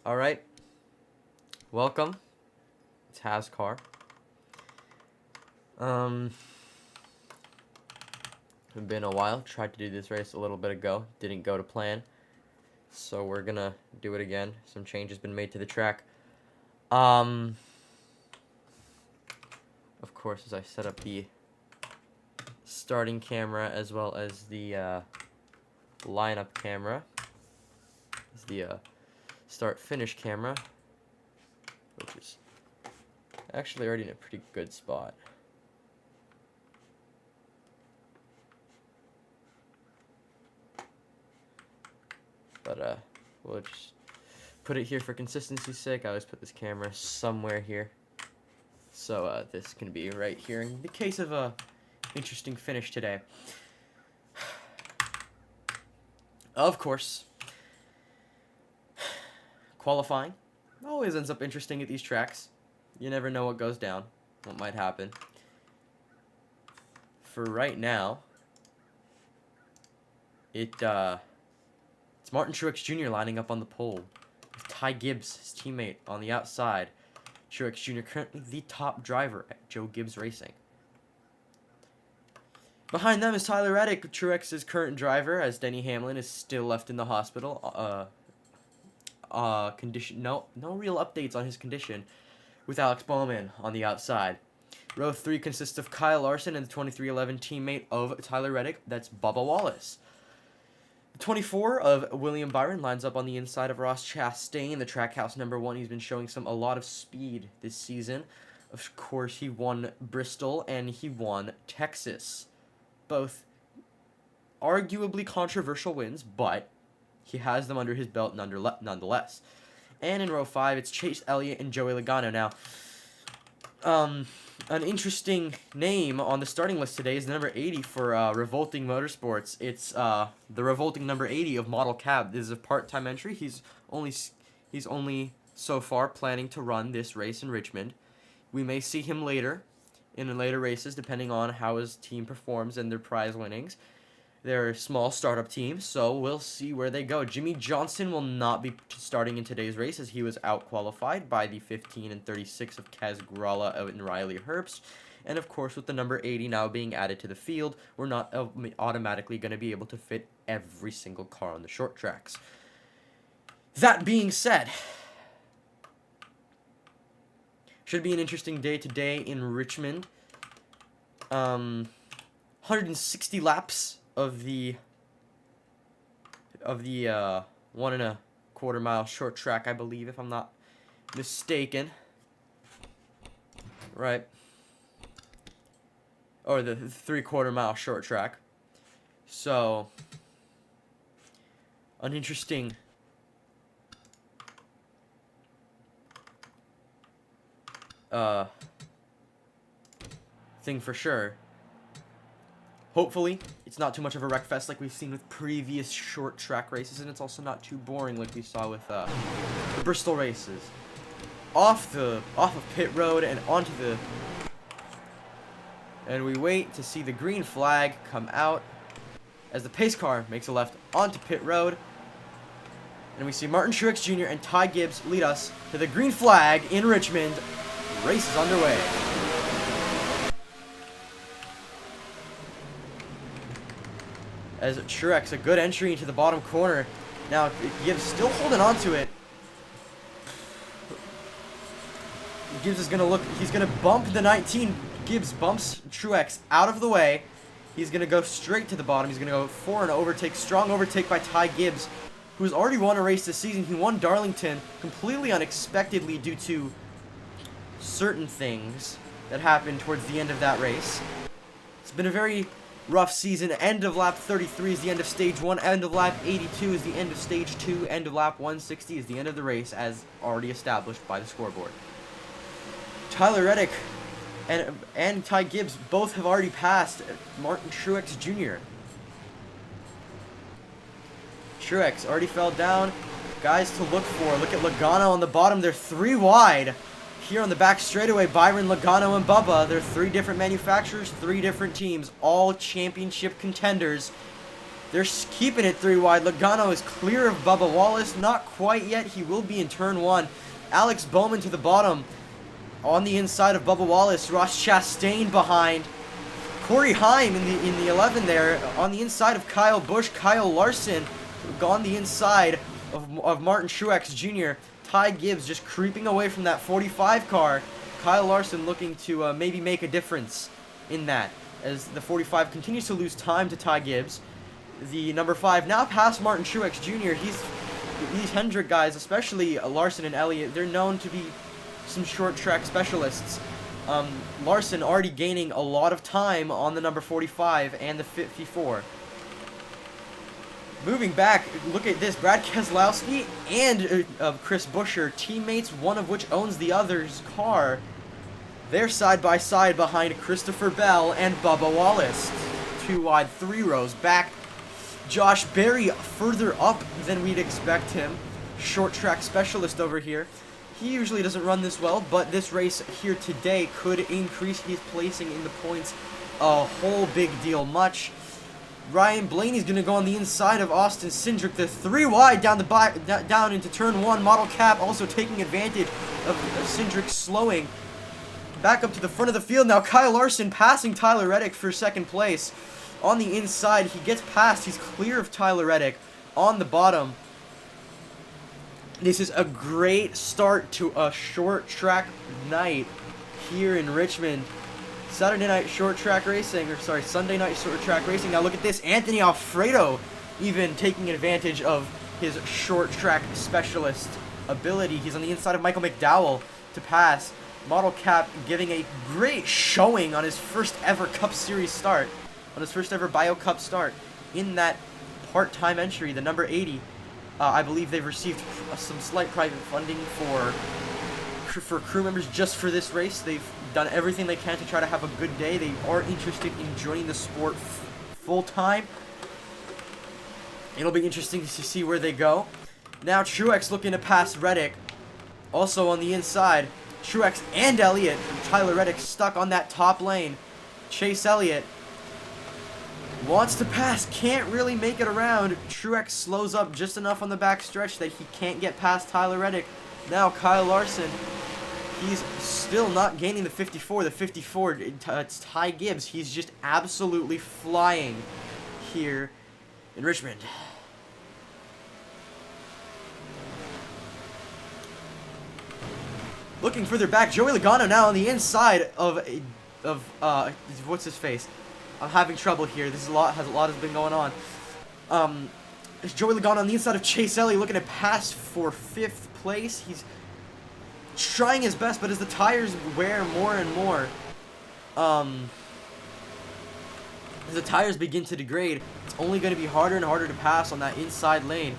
Alright, welcome. It's HAZCAR. It's been a while. Tried to do this race a little bit ago. Didn't go to plan. So we're gonna do it again. Some change has been made to the track. Of course, as I set up the starting camera as well as the lineup camera. Is the start-finish camera, which is actually already in a pretty good spot. But we'll just put it here for consistency's sake. I always put this camera somewhere here, so this can be right here in the case of a interesting finish today. Of course, qualifying always ends up interesting at these tracks. You never know what goes down, what might happen. For right now, it's Martin Truex Jr. lining up on the pole, with Ty Gibbs, his teammate, on the outside. Truex Jr. currently the top driver at Joe Gibbs Racing. Behind them is Tyler Reddick, Truex's current driver, as Denny Hamlin is still left in the hospital. Condition, no real updates on his condition, with Alex Bowman on the outside. Row 3 consists of Kyle Larson and the 2311 teammate of Tyler Reddick, that's Bubba Wallace. The 24 of William Byron lines up on the inside of Ross Chastain, the Trackhouse #1. He's been showing a lot of speed this season. Of course, he won Bristol and he won Texas. Both arguably controversial wins, but he has them under his belt nonetheless. And in row 5, it's Chase Elliott and Joey Logano. Now, an interesting name on the starting list today is the number 80 for Revolting Motorsports. It's the Revolting number 80 of Model Cab. This is a part-time entry. He's only so far planning to run this race in Richmond. We may see him later in later races, depending on how his team performs and their prize winnings. They're a small startup team, so we'll see where they go. Jimmy Johnson will not be starting in today's race, as he was out-qualified by the 15 and 36 of Kaz Grala and Riley Herbst. And, of course, with the number 80 now being added to the field, we're not automatically going to be able to fit every single car on the short tracks. That being said, should be an interesting day today in Richmond. 160 laps of the 1.25 mile short track, I believe, if I'm not mistaken. Right. Or the 3/4 mile short track. So, an interesting thing for sure. Hopefully, it's not too much of a wreck fest like we've seen with previous short track races, and it's also not too boring like we saw with the Bristol races. Off of pit road and onto the, and we wait to see the green flag come out as the pace car makes a left onto pit road, and we see Martin Truex Jr. and Ty Gibbs lead us to the green flag in Richmond. Race is underway. As Truex, a good entry into the bottom corner. Now, Gibbs still holding on to it. Gibbs is going to look, he's going to bump the 19. Gibbs bumps Truex out of the way. He's going to go straight to the bottom. He's going to go for an overtake, strong overtake by Ty Gibbs, who's already won a race this season. He won Darlington completely unexpectedly due to certain things that happened towards the end of that race. It's been a very rough season. End of lap 33 is the end of stage 1. End of lap 82 is the end of stage 2. End of lap 160 is the end of the race, as already established by the scoreboard. Tyler Reddick and Ty Gibbs both have already passed Martin Truex Jr. Truex already fell down. Guys to look for. Look at Logano on the bottom. They're 3 wide. Here on the back straightaway, Byron, Logano, and Bubba. They're 3 different manufacturers, 3 different teams, all championship contenders. They're keeping it 3 wide. Logano is clear of Bubba Wallace. Not quite yet. He will be in turn 1. Alex Bowman to the bottom. On the inside of Bubba Wallace. Ross Chastain behind. Corey Heim in the 11 there. On the inside of Kyle Busch. Kyle Larson on the inside of Martin Truex Jr. Ty Gibbs just creeping away from that 45 car. Kyle Larson looking to maybe make a difference in that, as the 45 continues to lose time to Ty Gibbs. The number 5 now past Martin Truex Jr. These Hendrick guys, especially Larson and Elliott, they're known to be some short track specialists. Larson already gaining a lot of time on the number 45 and the 54. Moving back, look at this. Brad Keselowski and Chris Buescher, teammates, one of which owns the other's car. They're side by side behind Christopher Bell and Bubba Wallace. 2 wide, 3 rows back. Josh Berry further up than we'd expect him. Short track specialist over here. He usually doesn't run this well, but this race here today could increase his placing in the points a whole big deal much. Ryan Blaney's going to go on the inside of Austin Cindric. The 3 wide down into turn 1. Model Cap also taking advantage of Cindric slowing. Back up to the front of the field now. Kyle Larson passing Tyler Reddick for 2nd place. On the inside, he gets past. He's clear of Tyler Reddick on the bottom. This is a great start to a short track night here in Richmond. Saturday night short track racing, or sorry, Sunday night short track racing. Now look at this, Anthony Alfredo even taking advantage of his short track specialist ability. He's on the inside of Michael McDowell to pass. Model Cap giving a great showing on his first ever Cup Series start, on his first ever BioCup start in that part-time entry, the number 80. I believe they've received some slight private funding for crew members just for this race. They've done everything they can to try to have a good day. They are interested in joining the sport full-time. It'll be interesting to see where they go. Now Truex looking to pass Reddick. Also on the inside, Truex and Elliott. Tyler Reddick stuck on that top lane. Chase Elliott wants to pass, can't really make it around. Truex slows up just enough on the back stretch that he can't get past Tyler Reddick. Now Kyle Larson, he's still not gaining the 54. The 54, it's Ty Gibbs. He's just absolutely flying here in Richmond. Looking further back, Joey Logano now on the inside of what's his face? I'm having trouble here. This is a lot has been going on. Joey Logano on the inside of Chase Elliott looking to pass for 5th place. He's trying his best, but as the tires wear more and more, as the tires begin to degrade, it's only going to be harder and harder to pass on that inside lane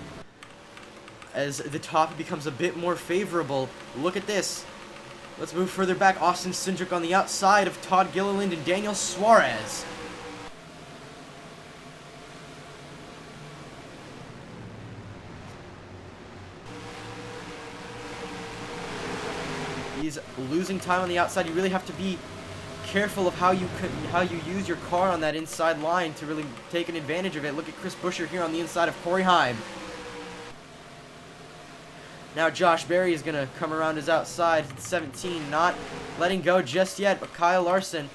as the top becomes a bit more favorable. Look at this. Let's move further back. Austin Cindric on the outside of Todd Gilliland and Daniel Suarez. He's losing time on the outside. You really have to be careful of how you use your car on that inside line to really take an advantage of it. Look at Chris Buescher here on the inside of Corey Heim. Now Josh Berry is going to come around his outside. 17, not letting go just yet, but Kyle Larson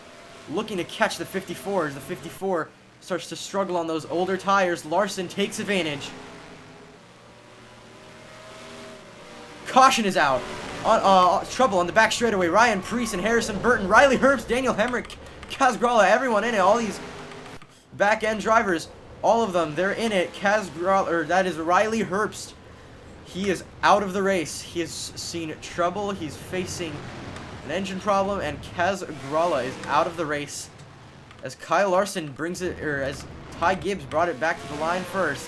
looking to catch the 54 as the 54 starts to struggle on those older tires. Larson takes advantage. Caution is out. Trouble on the back straightaway. Ryan Preece and Harrison Burton, Riley Herbst, Daniel Hemrick, Kaz Gralla, everyone in it. All these back end drivers, all of them, they're in it. Kaz Gralla, or that is Riley Herbst. He is out of the race. He has seen trouble. He's facing an engine problem, and Kaz Gralla is out of the race as Kyle Larson brings it, or as Ty Gibbs brought it back to the line first.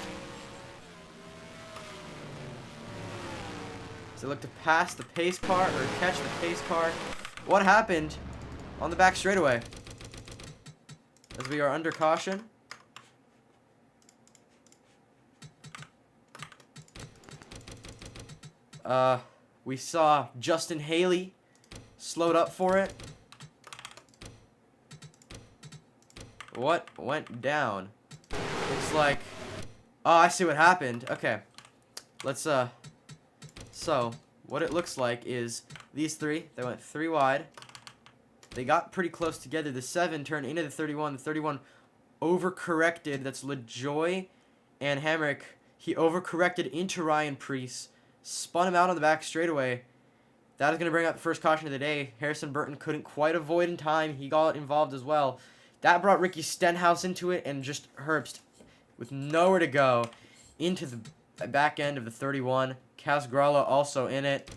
They look to pass the pace car, or catch the pace car. What happened on the back straightaway? As we are under caution. We saw Justin Haley slowed up for it. What went down? Looks like Oh, I see what happened. Okay. Let's, so, what it looks like is these three, they went 3 wide. They got pretty close together. The 7 turned into the 31. The 31 overcorrected. That's LaJoy and Hamrick. He overcorrected into Ryan Preece. Spun him out on the back straightaway. That is going to bring out the first caution of the day. Harrison Burton couldn't quite avoid in time. He got involved as well. That brought Ricky Stenhouse into it and just Herbst with nowhere to go into the back end of the 31. Casgrala also in it.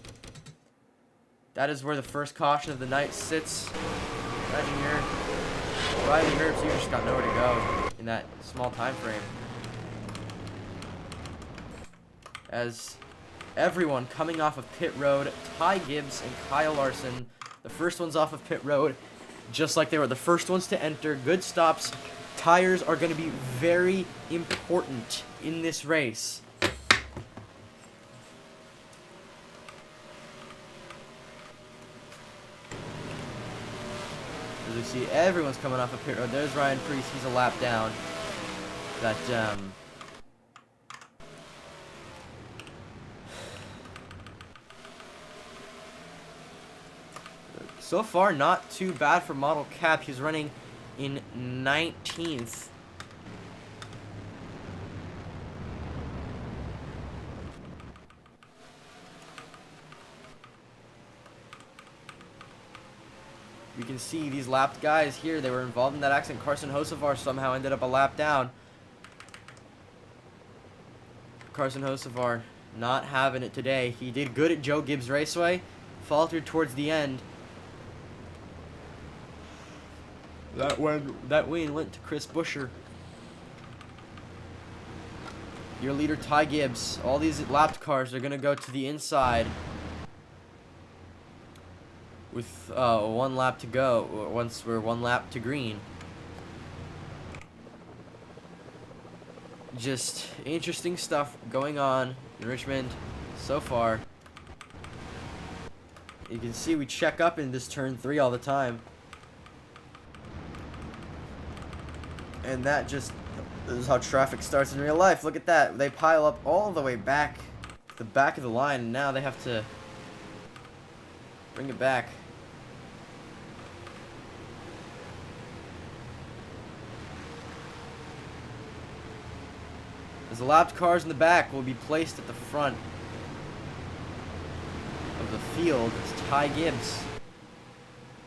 That is where the first caution of the night sits. Imagine you're Riley Herbst, you just got nowhere to go in that small time frame. As everyone coming off of pit road, Ty Gibbs and Kyle Larson, the first ones off of pit road, just like they were the first ones to enter. Good stops. Tires are going to be very important in this race. As we see, everyone's coming off of pit road. There's Ryan Preece. He's a lap down. That, so far, not too bad for Model Cap. He's running in 19th. We can see these lapped guys here. They were involved in that accident. Carson Hocevar somehow ended up a lap down. Carson Hocevar not having it today. He did good at Joe Gibbs Raceway. Faltered towards the end. That win went to Chris Buescher. Your leader, Ty Gibbs. All these lapped cars are going to go to the inside. With 1 lap to go. Once we're 1 lap to green. Just interesting stuff going on in Richmond so far. You can see we check up in this turn 3 all the time. And that just is how traffic starts in real life. Look at that. They pile up all the way back to the back of the line, and now they have to bring it back. As the lapped cars in the back will be placed at the front of the field, as Ty Gibbs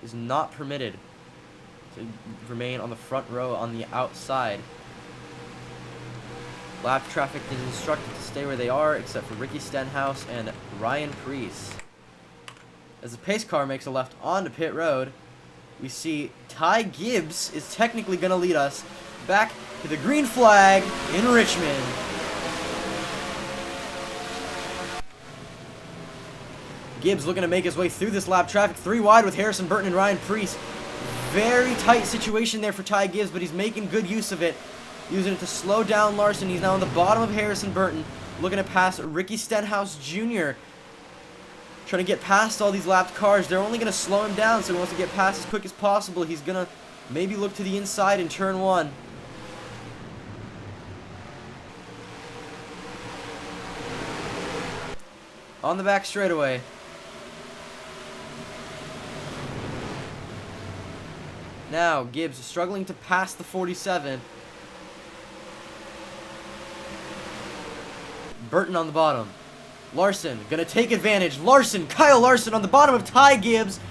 is not permitted to remain on the front row on the outside. Lap traffic is instructed to stay where they are, except for Ricky Stenhouse and Ryan Preece. As the pace car makes a left onto pit road, we see Ty Gibbs is technically going to lead us back to the green flag in Richmond. Gibbs looking to make his way through this lap traffic. 3 wide with Harrison Burton and Ryan Preece. Very tight situation there for Ty Gibbs, but he's making good use of it. Using it to slow down Larson. He's now on the bottom of Harrison Burton. Looking to pass Ricky Stenhouse Jr. Trying to get past all these lapped cars. They're only going to slow him down, so he wants to get past as quick as possible. He's going to maybe look to the inside in turn 1. On the back straightaway. Now, Gibbs struggling to pass the 47. Burton on the bottom. Larson gonna take advantage. Kyle Larson on the bottom of Ty Gibbs.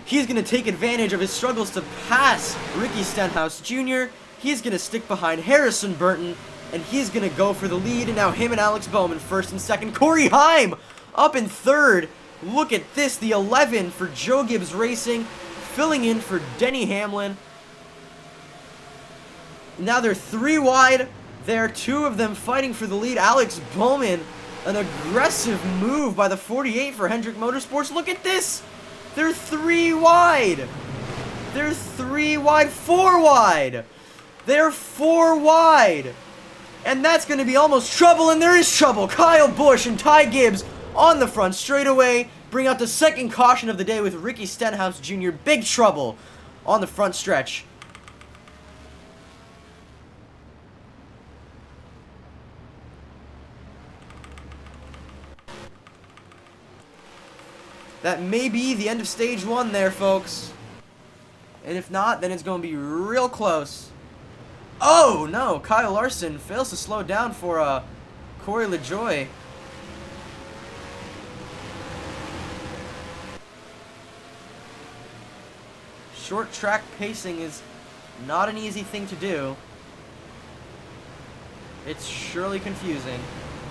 He's gonna take advantage of his struggles to pass Ricky Stenhouse Jr. He's gonna stick behind Harrison Burton, and he's gonna go for the lead. And now him and Alex Bowman first and second. Corey Heim up in third. Look at this, the 11 for Joe Gibbs Racing, filling in for Denny Hamlin. Now they're 3 wide. There are 2 of them fighting for the lead. Alex Bowman, an aggressive move by the 48 for Hendrick Motorsports. Look at this. They're 3 wide. They're 3 wide, 4 wide. They're 4 wide. And that's going to be almost trouble, and there is trouble. Kyle Busch and Ty Gibbs on the front straightaway bring out the second caution of the day with Ricky Stenhouse Jr. Big trouble on the front stretch. That may be the end of stage 1 there, folks. And if not, then it's going to be real close. Oh, no. Kyle Larson fails to slow down for Corey LaJoie. Short track pacing is not an easy thing to do. It's surely confusing.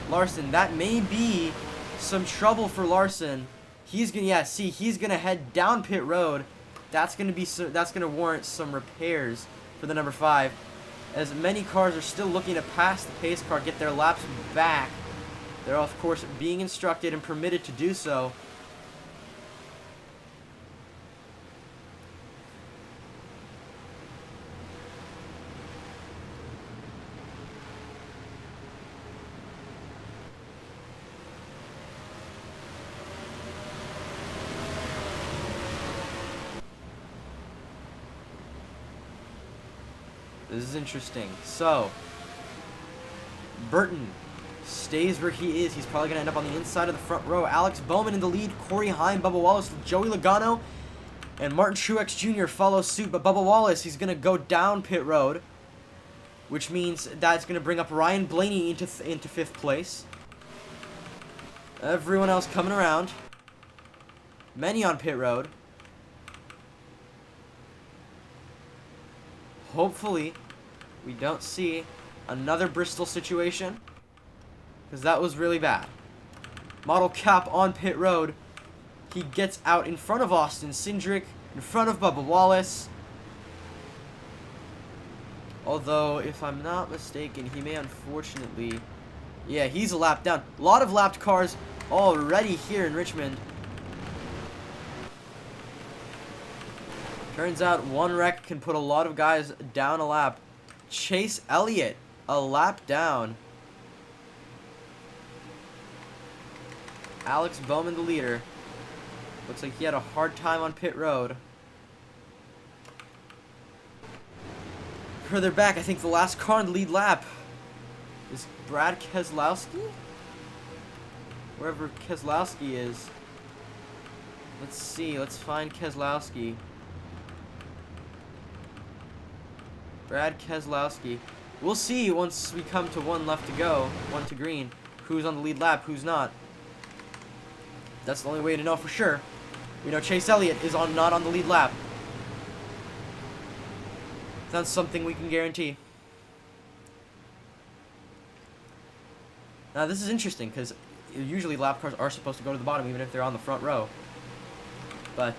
Larson, that may be some trouble for Larson. He's gonna, yeah, see, he's gonna head down pit road. That's gonna warrant some repairs for the number 5, as many cars are still looking to pass the pace car, get their laps back. They're of course being instructed and permitted to do so. This is interesting. So, Burton stays where he is. He's probably going to end up on the inside of the front row. Alex Bowman in the lead. Corey Heim, Bubba Wallace, Joey Logano, and Martin Truex Jr. follow suit. But Bubba Wallace, he's going to go down pit road, which means that's going to bring up Ryan Blaney into 5th place. Everyone else coming around. Many on pit road. Hopefully, we don't see another Bristol situation, because that was really bad. Model Cap on pit road. He gets out in front of Austin Cindric, in front of Bubba Wallace. Although, if I'm not mistaken, he may unfortunately... Yeah, he's a lap down. A lot of lapped cars already here in Richmond. Turns out one wreck can put a lot of guys down a lap. Chase Elliott, a lap down. Alex Bowman, the leader. Looks like he had a hard time on pit road. Further back, I think the last car in the lead lap is Brad Keselowski? Wherever Keselowski is. Let's see, let's find Keselowski. Brad Keselowski. We'll see once we come to one left to go, one to green, who's on the lead lap, who's not. That's the only way to know for sure. We know Chase Elliott is not on the lead lap. That's something we can guarantee. Now this is interesting because usually lap cars are supposed to go to the bottom even if they're on the front row. But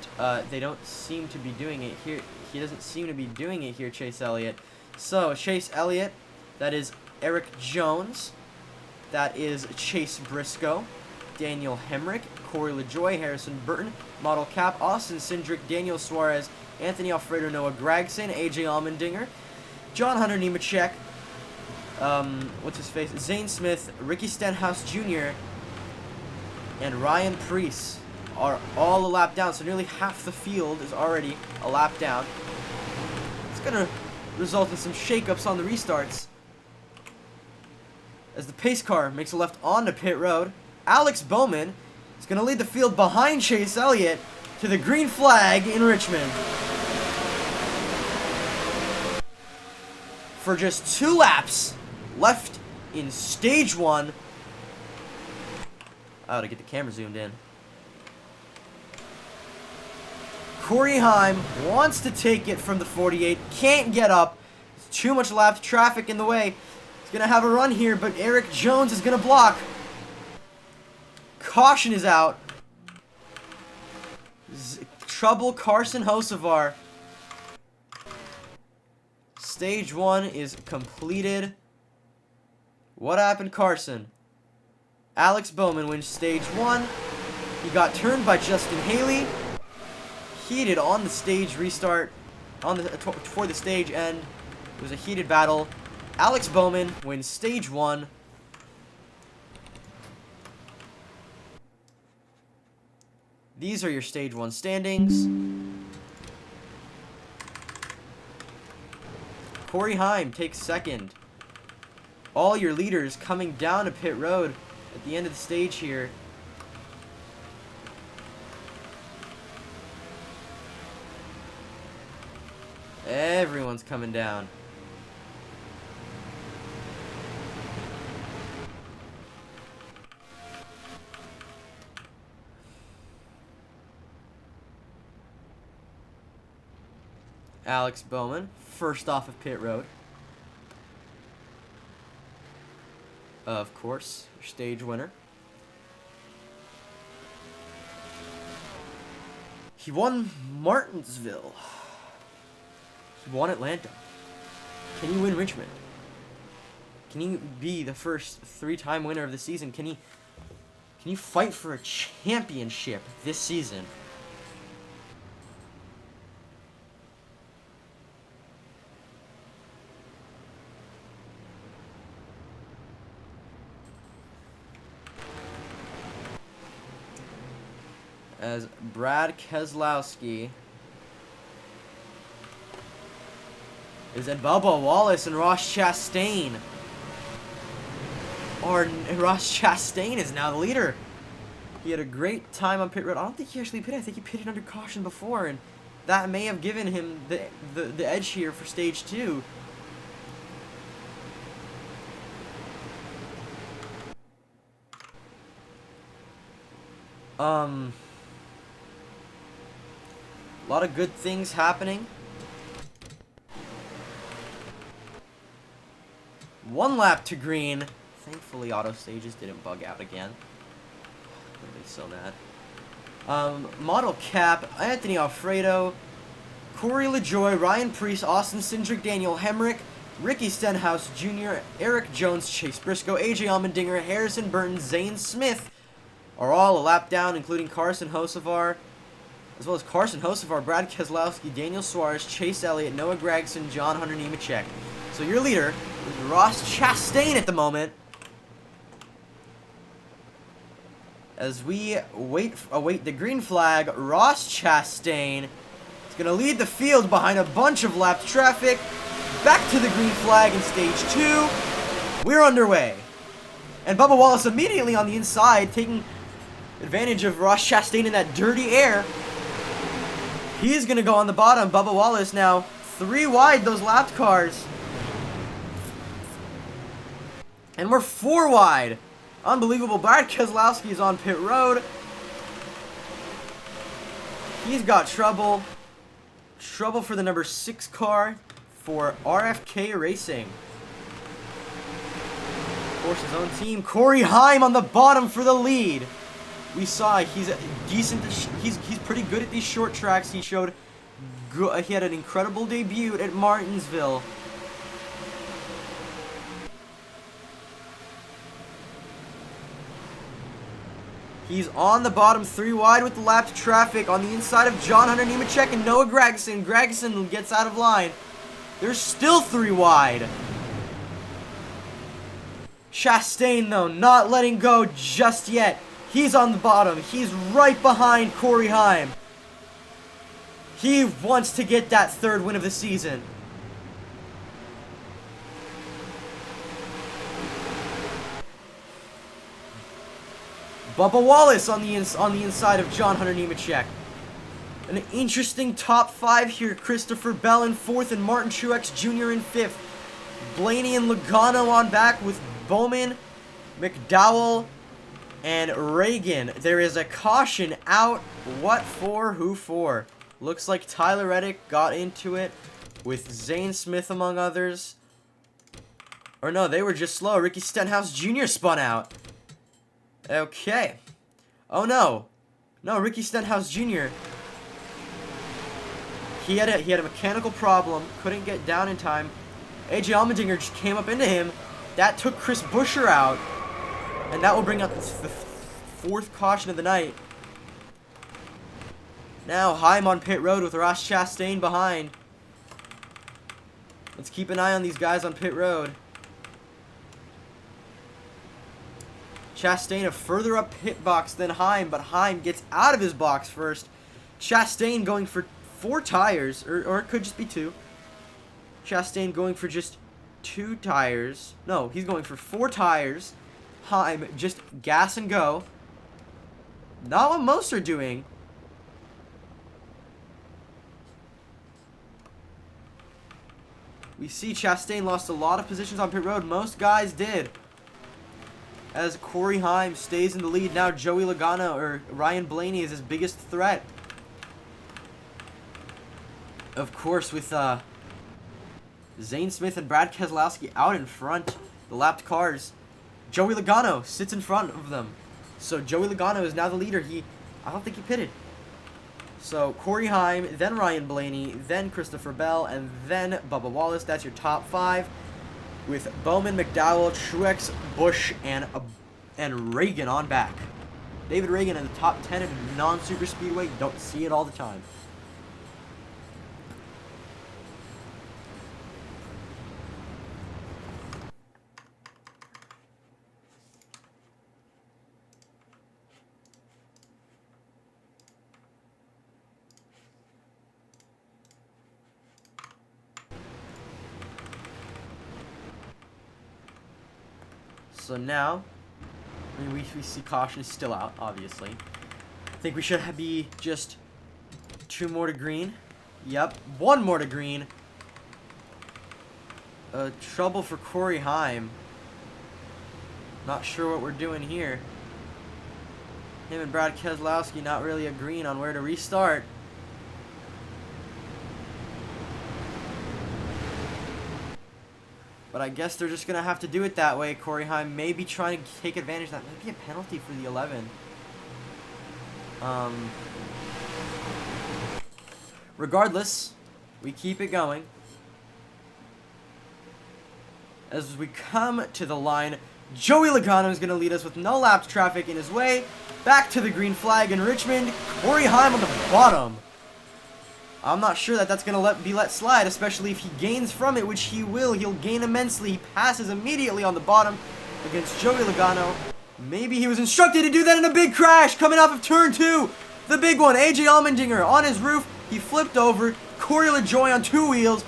they don't seem to be doing it here. He doesn't seem to be doing it here, Chase Elliott. So, Chase Elliott, that is Eric Jones, that is Chase Briscoe, Daniel Hemrick, Corey LaJoie, Harrison Burton, Model Cap, Austin Cindric, Daniel Suarez, Anthony Alfredo, Noah Gragson, AJ Allmendinger, John Hunter Nemechek, what's his face, Zane Smith, Ricky Stenhouse Jr., and Ryan Preece are all a lap down, so nearly half the field is already a lap down. It's going to result in some shakeups on the restarts. As the pace car makes a left onto pit road, Alex Bowman is going to lead the field behind Chase Elliott to the green flag in Richmond. For just 2 laps left in stage 1. I ought to get the camera zoomed in. Corey Heim wants to take it from the 48, can't get up. There's too much lap traffic in the way. He's going to have a run here, but Eric Jones is going to block. Caution is out. Trouble Carson Hocevar. Stage 1 is completed. What happened, Carson? Alex Bowman wins stage 1. He got turned by Justin Haley. Heated on the stage restart, for the stage end. It was a heated battle. Alex Bowman wins stage 1. These are your stage 1 standings. Corey Heim takes second. All your leaders coming down to pit road at the end of the stage here. Everyone's coming down. Alex Bowman, first off of pit road. Of course, your stage winner. He won Martinsville. He won Atlanta. Can he win Richmond? Can he be the first three-time winner of the season? Can he fight for a championship this season? As Brad Keselowski is at Bubba Wallace and Ross Chastain. Or Ross Chastain is now the leader. He had a great time on pit road. I don't think he actually pitted. I think he pitted under caution before, and that may have given him the edge here for stage 2. A lot of good things happening. One lap to green. Thankfully, auto stages didn't bug out again. I'd be so mad. Model Cap, Anthony Alfredo, Corey LaJoy, Ryan Preece, Austin Cindric, Daniel Hemrick, Ricky Stenhouse Jr., Eric Jones, Chase Briscoe, AJ Allmendinger, Harrison Burton, Zane Smith are all a lap down, including Carson Hocevar, as well as Carson Hocevar, Brad Keselowski, Daniel Suarez, Chase Elliott, Noah Gragson, John Hunter Nemechek. So your leader is Ross Chastain at the moment. As we await the green flag, Ross Chastain is going to lead the field behind a bunch of lapped traffic. Back to the green flag in stage 2. We're underway. And Bubba Wallace immediately on the inside, taking advantage of Ross Chastain in that dirty air. He's going to go on the bottom. Bubba Wallace now 3 wide, those lapped cars. And we're 4 wide. Unbelievable. Brad Keselowski is on pit road. He's got trouble. Trouble for the number 6 car for RFK Racing. Of course, his own team. Corey Heim on the bottom for the lead. We saw he's a decent. He's pretty good at these short tracks. He showed. He had an incredible debut at Martinsville. He's on the bottom 3 wide with the lapped traffic on the inside of John Hunter Nemechek and Noah Gragson. Gragson gets out of line. There's still 3 wide. Chastain, though, not letting go just yet. He's on the bottom. He's right behind Corey Heim. He wants to get that 3rd win of the season. Bubba Wallace on the inside of John Hunter Nemechek. An interesting top 5 here. Christopher Bell in 4th and Martin Truex Jr. in 5th. Blaney and Logano on back with Bowman, McDowell, and Reagan. There is a caution out. What for? Who for? Looks like Tyler Reddick got into it with Zane Smith among others. Or no, they were just slow. Ricky Stenhouse Jr. spun out. Okay. Oh no. No, Ricky Stenhouse Jr. He had a mechanical problem. Couldn't get down in time. AJ Allmendinger just came up into him. That took Chris Buescher out. And that will bring up the 4th caution of the night. Now Heim on pit road with Ross Chastain behind. Let's keep an eye on these guys on pit road. Chastain a further up pit box than Heim, but Heim gets out of his box first. Chastain going for 4 tires, or it could just be 2. Chastain going for just 2 tires. No, he's going for 4 tires. Heim just gas and go. Not what most are doing. We see Chastain lost a lot of positions on pit road. Most guys did. As Corey Heim stays in the lead. Now Joey Logano or Ryan Blaney is his biggest threat. Of course, with Zane Smith and Brad Keselowski out in front, the lapped cars, Joey Logano sits in front of them. So Joey Logano is now the leader. I don't think he pitted. So Corey Heim, then Ryan Blaney, then Christopher Bell, and then Bubba Wallace. That's your top 5. With Bowman, McDowell, Truex, Busch, and Reagan on back. David Reagan in the top 10 of non-super speedway. You don't see it all the time. So now, I mean, we see caution is still out, obviously. I think we should be just 2 more to green. Yep, 1 more to green. Trouble for Corey Heim. Not sure what we're doing here. Him and Brad Keselowski not really agreeing on where to restart. But I guess they're just going to have to do it that way. Corey Heim may be trying to take advantage. That might be a penalty for the 11. Regardless, we keep it going. As we come to the line, Joey Logano is going to lead us with no lapped traffic in his way. Back to the green flag in Richmond. Corey Heim on the bottom. I'm not sure that that's going to be let slide, especially if he gains from it, which he will. He'll gain immensely. He passes immediately on the bottom against Joey Logano. Maybe he was instructed to do that in a big crash coming off of turn 2. The big one, AJ Allmendinger on his roof. He flipped over. Corey LaJoie on 2 wheels.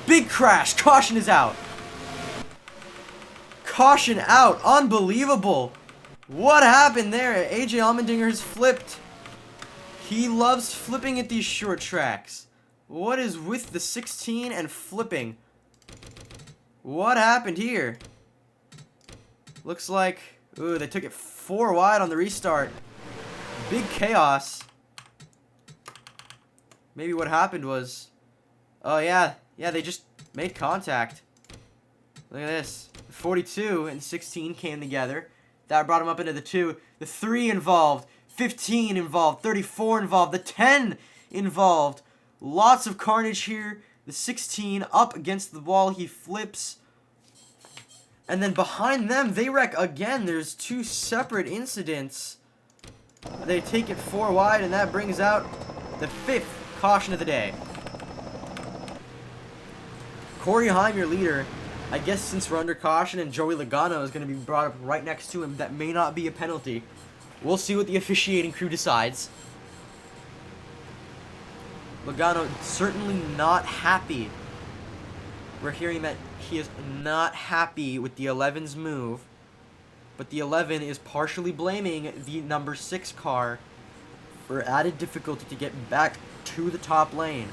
Big crash. Caution is out. Caution out. Unbelievable. What happened there? AJ Allmendinger has flipped. He loves flipping at these short tracks. What is with the 16 and flipping? What happened here? Looks like, ooh, they took it 4 wide on the restart. Big chaos. Maybe what happened was, oh yeah, they just made contact. Look at this. 42 and 16 came together. That brought him up into the 2. The 3 involved. 15 involved, 34 involved, the 10 involved. Lots of carnage here. The 16 up against the wall, he flips. And then behind them, they wreck again. There's 2 separate incidents. They take it 4 wide, and that brings out the 5th caution of the day. Corey Heim, your leader. I guess since we're under caution and Joey Logano is going to be brought up right next to him, that may not be a penalty. We'll see what the officiating crew decides. Logano certainly not happy. We're hearing that he is not happy with the 11's move. But the 11 is partially blaming the number 6 car for added difficulty to get back to the top lane.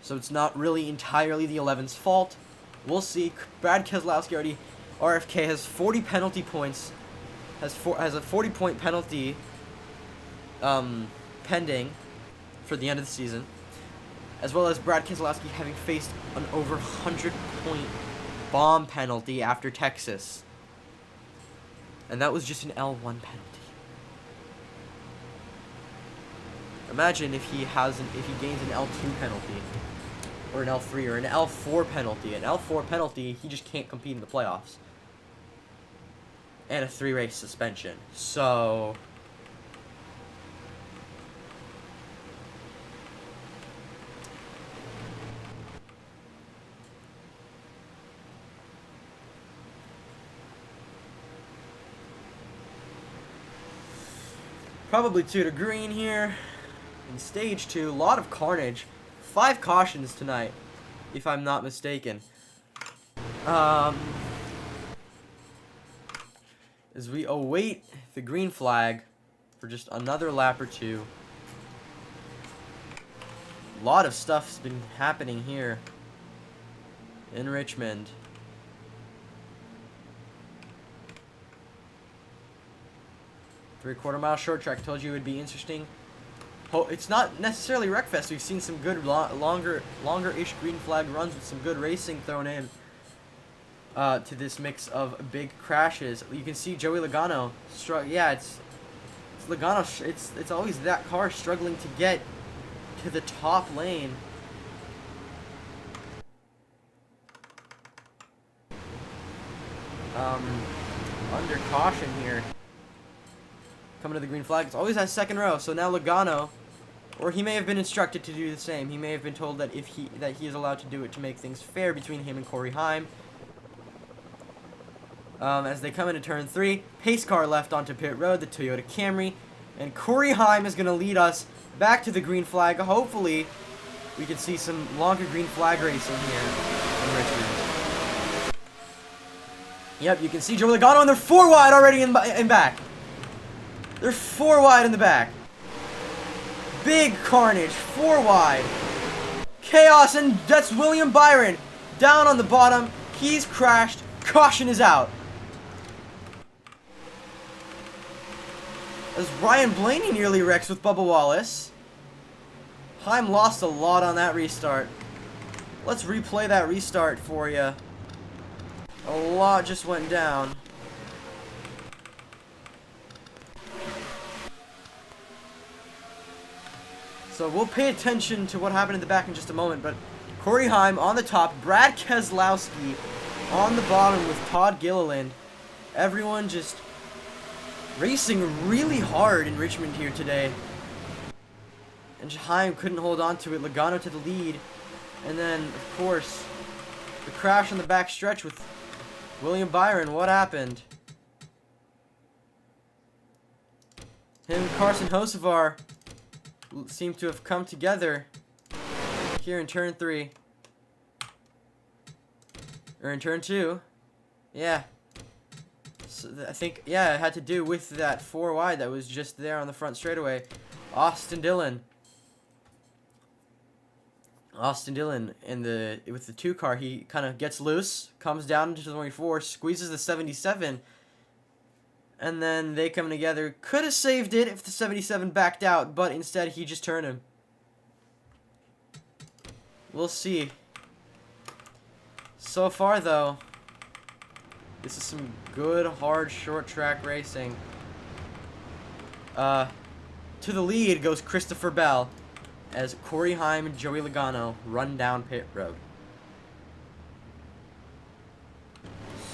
So it's not really entirely the 11's fault. We'll see. Brad Keselowski already... RFK has 40 penalty points, has a 40-point penalty pending for the end of the season, as well as Brad Keselowski having faced an over 100-point bomb penalty after Texas, and that was just an L1 penalty. Imagine if he gains an L2 penalty, or an L3, or an L4 penalty. An L4 penalty, he just can't compete in the playoffs. And a 3-race suspension. So... probably 2 to green here. In stage 2, a lot of carnage. 5 cautions tonight, if I'm not mistaken. As we await the green flag for just another lap or 2. A lot of stuff's been happening here in Richmond. Three-quarter mile short track. Told you it would be interesting. It's not necessarily Wreckfest. We've seen some good longer-ish green flag runs with some good racing thrown in to this mix of big crashes. You can see Joey Logano. Yeah, it's Logano. It's always that car struggling to get to the top lane. Under caution here. Coming to the green flag. It's always that second row. So now Logano, or he may have been instructed to do the same. He may have been told that he is allowed to do it to make things fair between him and Corey Heim. As they come into turn 3, pace car left onto pit road, the Toyota Camry, and Corey Heim is going to lead us back to the green flag. Hopefully, we can see some longer green flag racing here in Richmond. Yep, you can see Joey Logano, and they're 4 wide already in back. They're 4 wide in the back. Big carnage, 4 wide. Chaos, and that's William Byron down on the bottom. He's crashed. Caution is out. As Ryan Blaney nearly wrecks with Bubba Wallace. Heim lost a lot on that restart. Let's replay that restart for you. A lot just went down. So we'll pay attention to what happened in the back in just a moment, but Corey Heim on the top, Brad Keselowski on the bottom with Todd Gilliland. Everyone just racing really hard in Richmond here today. And Heim couldn't hold on to it. Logano to the lead. And then, of course, the crash on the back stretch with William Byron. What happened? Him and Carson Hocevar seem to have come together here in turn 3. Or in turn 2. Yeah. So I think, yeah, it had to do with that 4 wide that was just there on the front straightaway. Austin Dillon with the 2 car, he kind of gets loose, comes down into the 24, squeezes the 77, and then they come together. Could have saved it if the 77 backed out, but instead he just turned him. We'll see. So far, though, this is some good, hard, short track racing. To the lead goes Christopher Bell as Corey Heim and Joey Logano run down pit road.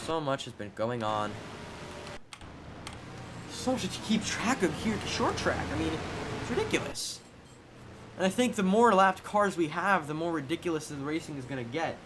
So much has been going on. So much to keep track of here at the short track. I mean, it's ridiculous. And I think the more lapped cars we have, the more ridiculous the racing is going to get.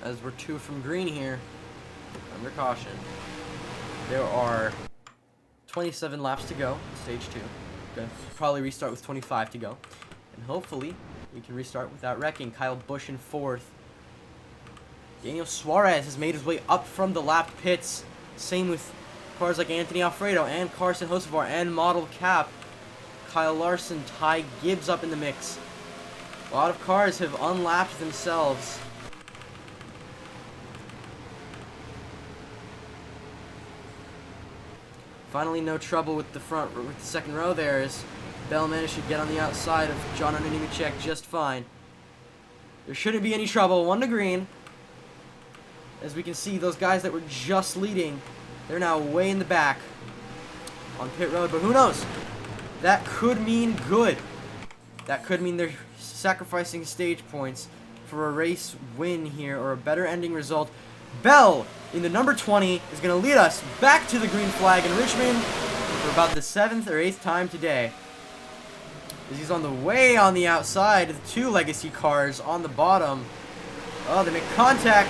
As we're 2 from green here, under caution. There are 27 laps to go, stage 2. Gonna probably restart with 25 to go. And hopefully, we can restart without wrecking. Kyle Busch in 4th. Daniel Suarez has made his way up from the lapped pits. Same with cars like Anthony Alfredo and Carson Hocevar and Model Cap. Kyle Larson, Ty Gibbs up in the mix. A lot of cars have unlapped themselves. Finally, no trouble with the second row there as Bell managed to get on the outside of John Nemechek just fine. There shouldn't be any trouble. 1 to green. As we can see, those guys that were just leading, they're now way in the back on pit road. But who knows? That could mean good. That could mean they're sacrificing stage points for a race win here, or a better ending result. Bell, in the number 20, is going to lead us back to the green flag in Richmond for about the 7th or 8th time today. As he's on the way on the outside, the two legacy cars on the bottom. Oh, they make contact.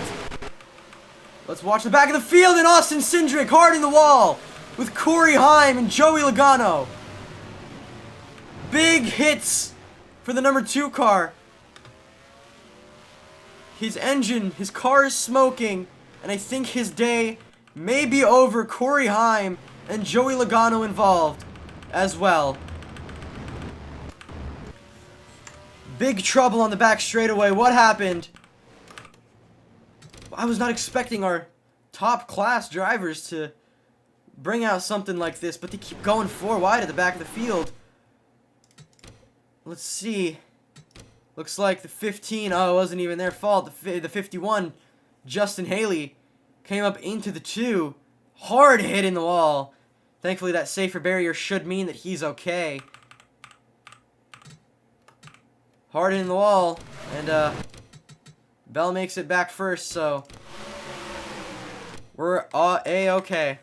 Let's watch the back of the field, and Austin Cindric hard in the wall with Corey Heim and Joey Logano. Big hits for the number 2 car. His engine, his car is smoking, and I think his day may be over. Corey Heim and Joey Logano involved as well. Big trouble on the back straightaway. What happened? I was not expecting our top class drivers to bring out something like this, but they keep going 4 wide at the back of the field. Let's see. Looks like the 15, oh, it wasn't even their fault. The 51, Justin Haley, came up into the 2. Hard hit in the wall. Thankfully, that safer barrier should mean that he's okay. Hard hit in the wall, and Bell makes it back first, so we're A-okay.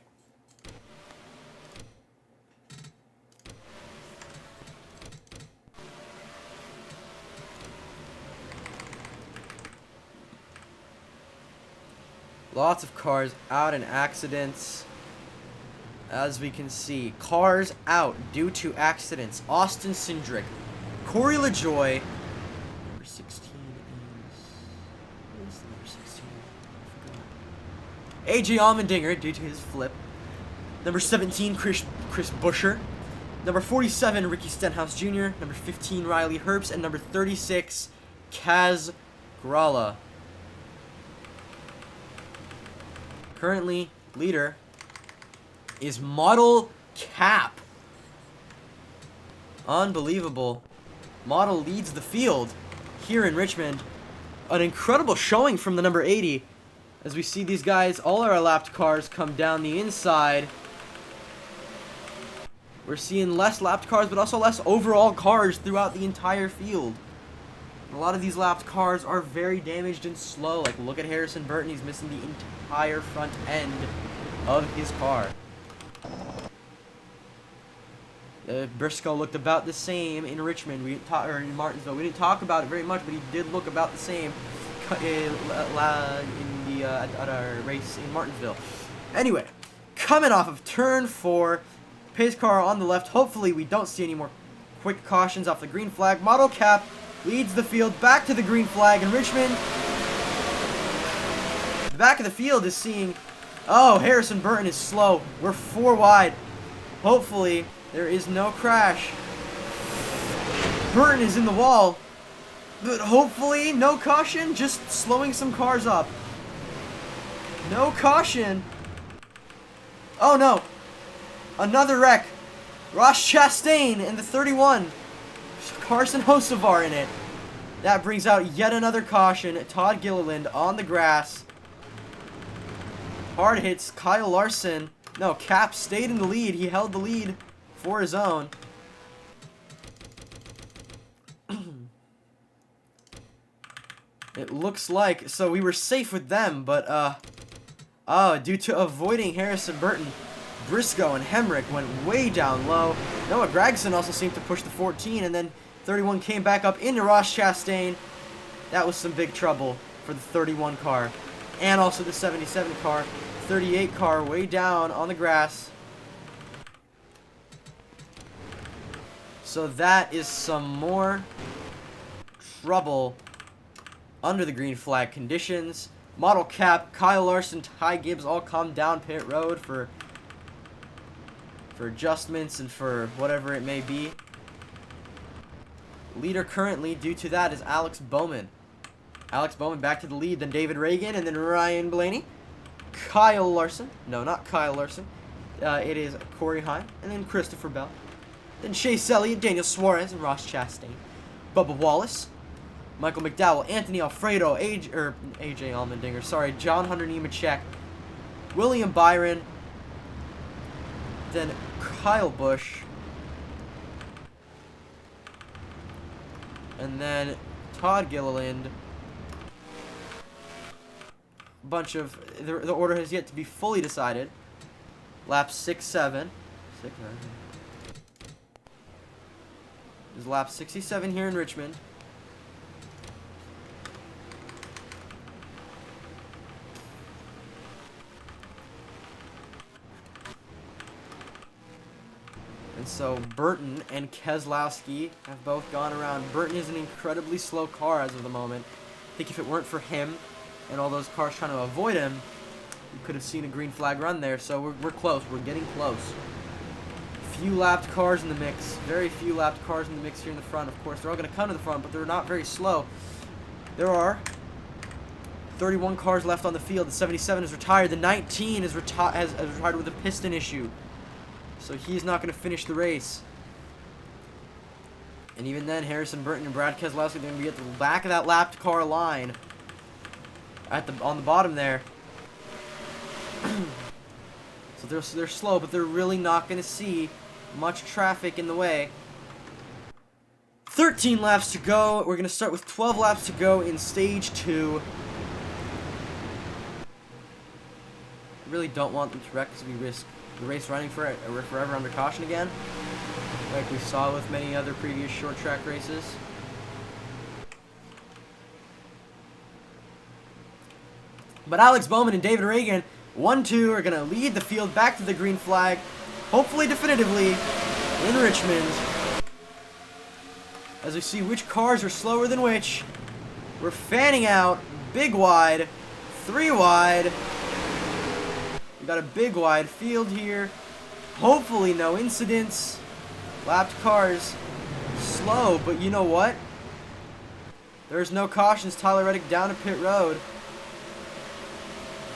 Lots of cars out in accidents. As we can see, cars out due to accidents. Austin Cindric, Corey LaJoie. Number 16 is number 16. I forgot. AJ Allmendinger due to his flip. Number 17, Chris Buescher. Number 47, Ricky Stenhouse Jr. Number 15, Riley Herbst. And number 36, Kaz Gralla. Currently, leader is Model Cap. Unbelievable. Model leads the field here in Richmond. An incredible showing from the number 80. As we see these guys, all our lapped cars come down the inside. We're seeing less lapped cars, but also less overall cars throughout the entire field. A lot of these lapped cars are very damaged and slow. Like, look at Harrison Burton. He's missing the entire front end of his car. Briscoe looked about the same in Richmond. Or in Martinsville. We didn't talk about it very much, but he did look about the same at our race in Martinsville. Anyway, coming off of turn 4, pace car on the left. Hopefully, we don't see any more quick cautions off the green flag. Model Cap leads the field back to the green flag in Richmond. The back of the field is seeing, oh, Harrison Burton is slow. We're 4 wide. Hopefully, there is no crash. Burton is in the wall. But hopefully, no caution. Just slowing some cars up. No caution. Oh, no. Another wreck. Ross Chastain in the 31. Carson Hocevar in it. That brings out yet another caution. Todd Gilliland on the grass. Hard hits Kyle Larson. No, Cap stayed in the lead. He held the lead for his own. It looks like, so we were safe with them, but due to avoiding Harrison Burton, Briscoe and Hemrick went way down low. Noah Gragson also seemed to push the 14, and then 31 came back up into Ross Chastain. That was some big trouble for the 31 car. And also the 77 car. 38 car way down on the grass. So that is some more trouble under the green flag conditions. Model Cap, Kyle Larson, Ty Gibbs all come down pit road for adjustments and for whatever it may be. Leader currently, due to that, is Alex Bowman. Alex Bowman back to the lead, then David Reagan, and then Ryan Blaney. Kyle Larson. No, not Kyle Larson. It is Corey Heim, and then Christopher Bell. Then Chase Elliott, Daniel Suarez, and Ross Chastain. Bubba Wallace, Michael McDowell, Anthony Alfredo, AJ Allmendinger, sorry, John Hunter Nemechek, William Byron, then Kyle Busch, And then Todd Gilliland. Bunch of the order has yet to be fully decided. Lap 6, 7. 6, 9. This is lap 67 here in Richmond. And so Burton and Keselowski have both gone around. Burton is an incredibly slow car as of the moment. I think if it weren't for him and all those cars trying to avoid him, you could have seen a green flag run there. So we're close. We're getting close. Few lapped cars in the mix. Very few lapped cars in the mix here in the front. Of course, they're all going to come to the front, but they're not very slow. There are 31 cars left on the field. The 77 is retired. The 19 is has retired with a piston issue. So he's not going to finish the race. And even then, Harrison Burton and Brad Keselowski are going to be at the back of that lapped car line. On the bottom there. So they're slow, but they're really not going to see much traffic in the way. 13 laps to go. We're going to start with 12 laps to go in stage 2. I really don't want them to wreck because we risk the race running forever under caution again, like we saw with many other previous short track races. But Alex Bowman and David Reagan, 1-2, are going to lead the field back to the green flag, hopefully definitively, in Richmond. As we see which cars are slower than which. We're fanning out, big wide, 3 wide. We got a big wide field here. Hopefully no incidents. Lapped cars slow, but you know what? There's no cautions. Tyler Reddick down to pit road.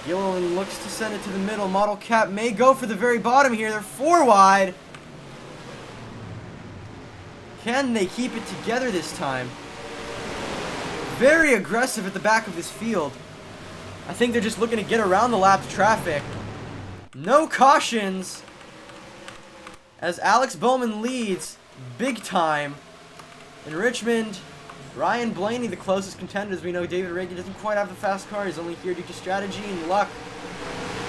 Dillon looks to send it to the middle. Model Cap may go for the very bottom here. They're 4 wide. Can they keep it together this time? Very aggressive at the back of this field. I think they're just looking to get around the lapped traffic. No cautions. As Alex Bowman leads big time in Richmond. Ryan Blaney, the closest contender, as we know. David Reagan doesn't quite have the fast car. He's only here due to strategy and luck.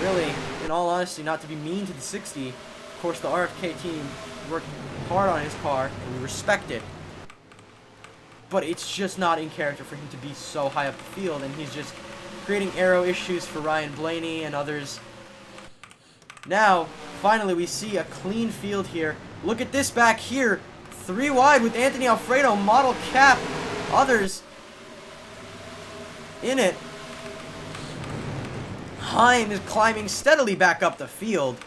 Really, in all honesty, not to be mean to the 60. Of course, the RFK team worked hard on his car, and we respect it. But it's just not in character for him to be so high up the field, and he's just creating aero issues for Ryan Blaney and others. Now, finally, we see a clean field here. Look at this back here. 3 wide with Anthony Alfredo, Model Cap, others in it. Heim is climbing steadily back up the field.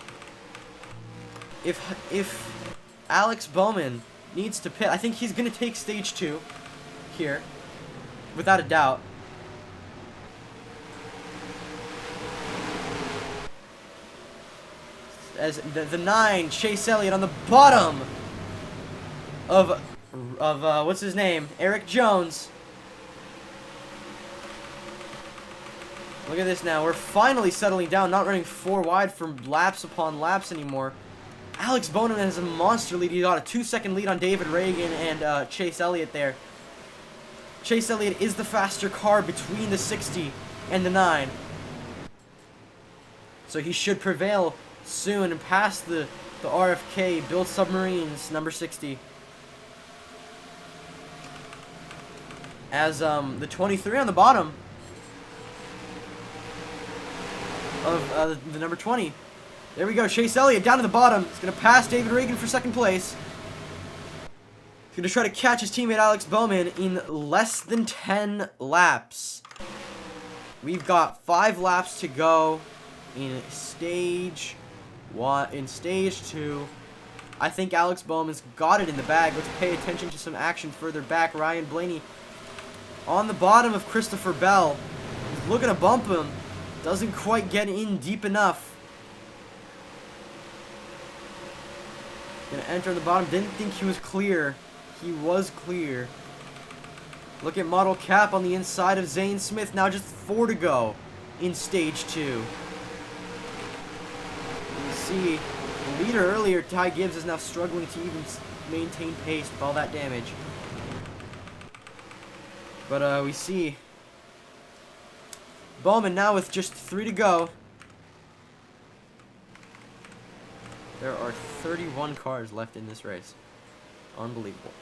If Alex Bowman needs to pit, I think he's going to take stage 2 here, without a doubt. As the 9, Chase Elliott on the bottom of what's his name? Eric Jones. Look at this now. We're finally settling down, not running 4 wide for laps upon laps anymore. Alex Bowman has a monster lead. He got a 2-second lead on David Reagan and Chase Elliott there. Chase Elliott is the faster car between the 60 and the 9. So he should prevail soon and pass the RFK built submarines number 60. As the 23 on the bottom of the number 20. There we go. Chase Elliott down to the bottom. He's going to pass David Reagan for 2nd place. He's going to try to catch his teammate Alex Bowman in less than 10 laps. We've got 5 laps to go in stage 1. In stage 2, I think Alex Bowman's got it in the bag. Let's pay attention to some action further back. Ryan Blaney on the bottom of Christopher Bell. He's looking to bump him. Doesn't quite get in deep enough. Gonna enter the bottom. Didn't think he was clear. He was clear. Look at Model Cap on the inside of Zane Smith. Now just 4 to go in stage 2. You see, the leader earlier, Ty Gibbs, is now struggling to even maintain pace with all that damage. But we see Bowman now with just 3 to go. There are 31 cars left in this race. Unbelievable.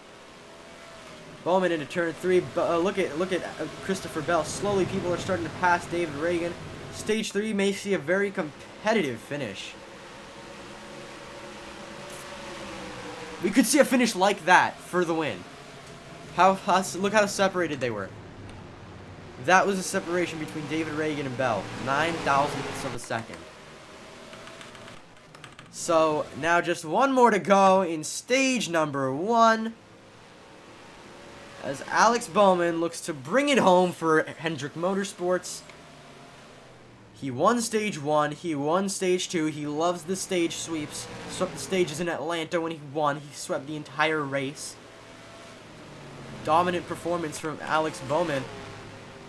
Bowman into turn 3. Look at Christopher Bell. Slowly, people are starting to pass David Reagan. Stage 3 may see a very competitive finish. We could see a finish like that for the win. Look how separated they were. That was a separation between David Reagan and Bell. 9 thousandths of a second. So, now just 1 more to go in stage number 1. As Alex Bowman looks to bring it home for Hendrick Motorsports. He won stage 1, he won stage 2, he loves the stage sweeps. Swept the stages in Atlanta when he won, he swept the entire race. Dominant performance from Alex Bowman.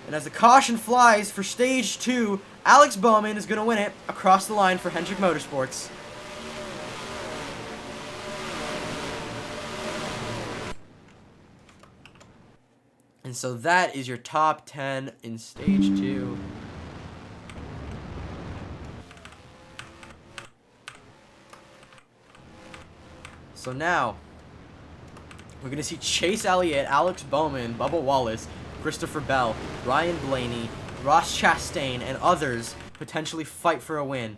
And as the caution flies for stage 2, Alex Bowman is going to win it across the line for Hendrick Motorsports. And so that is your top 10 in stage 2. So now, we're going to see Chase Elliott, Alex Bowman, Bubba Wallace, Christopher Bell, Ryan Blaney, Ross Chastain, and others potentially fight for a win.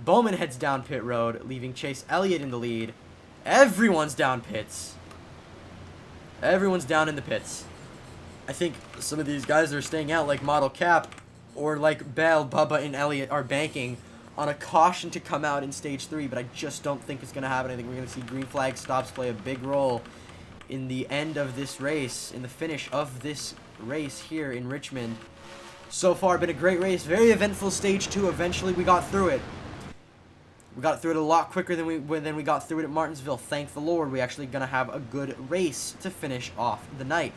Bowman heads down pit road, leaving Chase Elliott in the lead. Everyone's down pits. Everyone's down in the pits. I think some of these guys are staying out, like Model Cap, or like Bell, Bubba, and Elliott are banking on a caution to come out in stage 3, but I just don't think it's going to happen. I think we're going to see green flag stops play a big role in the end of this race, in the finish of this race here in Richmond. So far, been a great race. Very eventful stage 2. Eventually, we got through it. We got through it a lot quicker than we got through it at Martinsville. Thank the Lord. We're actually going to have a good race to finish off the night.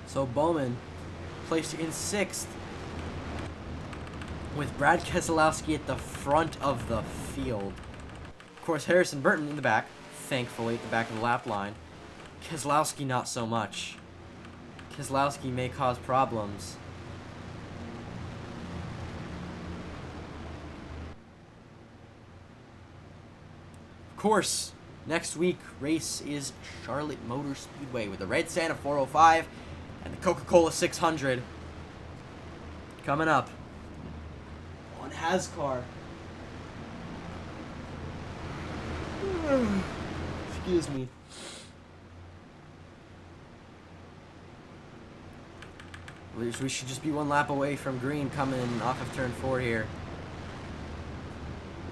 So Bowman placed in 6th with Brad Keselowski at the front of the field. Of course, Harrison Burton in the back, thankfully, at the back of the lap line. Keselowski not so much. Keselowski may cause problems. Of course, next week race is Charlotte Motor Speedway with the Red Santa 405 and the Coca-Cola 600 coming up on HAZCAR. Excuse me. We should just be 1 lap away from green coming off of turn 4 here.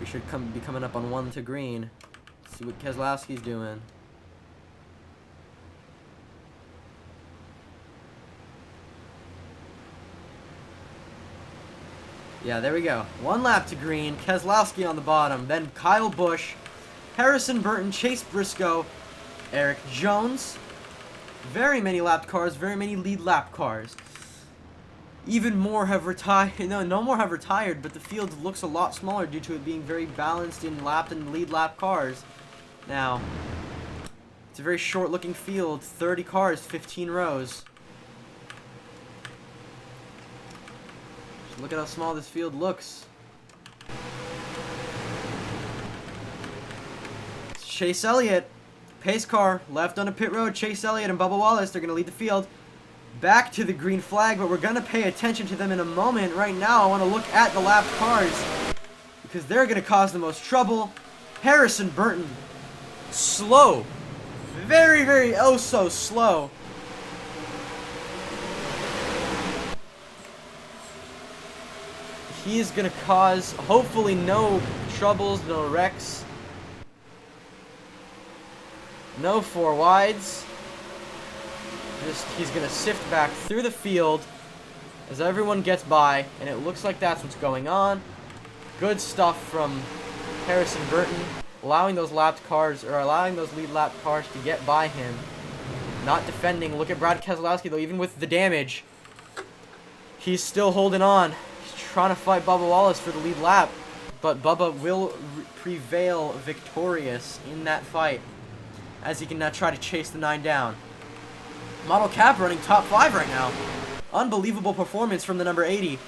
We should be coming up on 1 to green. See what Keselowski's doing. Yeah, there we go. 1 lap to green. Keselowski on the bottom. Then Kyle Busch, Harrison Burton, Chase Briscoe, Eric Jones. Very many lapped cars. Very many lead lap cars. Even more have retired. No more have retired, but the field looks a lot smaller due to it being very balanced in lapped and lead lap cars. Now, it's a very short-looking field. 30 cars, 15 rows. Look at how small this field looks. Chase Elliott, pace car, left on a pit road. Chase Elliott and Bubba Wallace, they're going to lead the field. Back to the green flag, but we're going to pay attention to them in a moment. Right now, I want to look at the lapped cars because they're going to cause the most trouble. Harrison Burton, slow. Very, very oh so slow. He's going to cause, hopefully, no troubles, no wrecks. No four wides. He's going to sift back through the field as everyone gets by, and it looks like that's what's going on. Good stuff from Harrison Burton, allowing those lapped cars, or allowing those lead lap cars to get by him. Not defending. Look at Brad Keselowski, though, even with the damage, he's still holding on. He's trying to fight Bubba Wallace for the lead lap, but Bubba will prevail victorious in that fight, as he can now try to chase the 9 down. Model Cap running top 5 right now. Unbelievable performance from the number 80.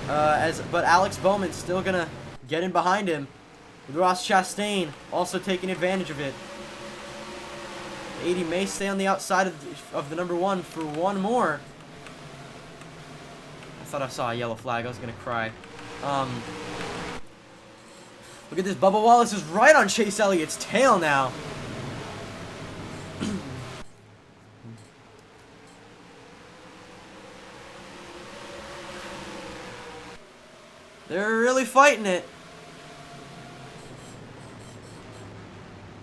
But Alex Bowman's still gonna get in behind him, with Ross Chastain also taking advantage of it. 80 may stay on the outside of the number 1 for one more. I thought I saw a yellow flag. I was gonna cry. Look at this. Bubba Wallace is right on Chase Elliott's tail now. They're really fighting it.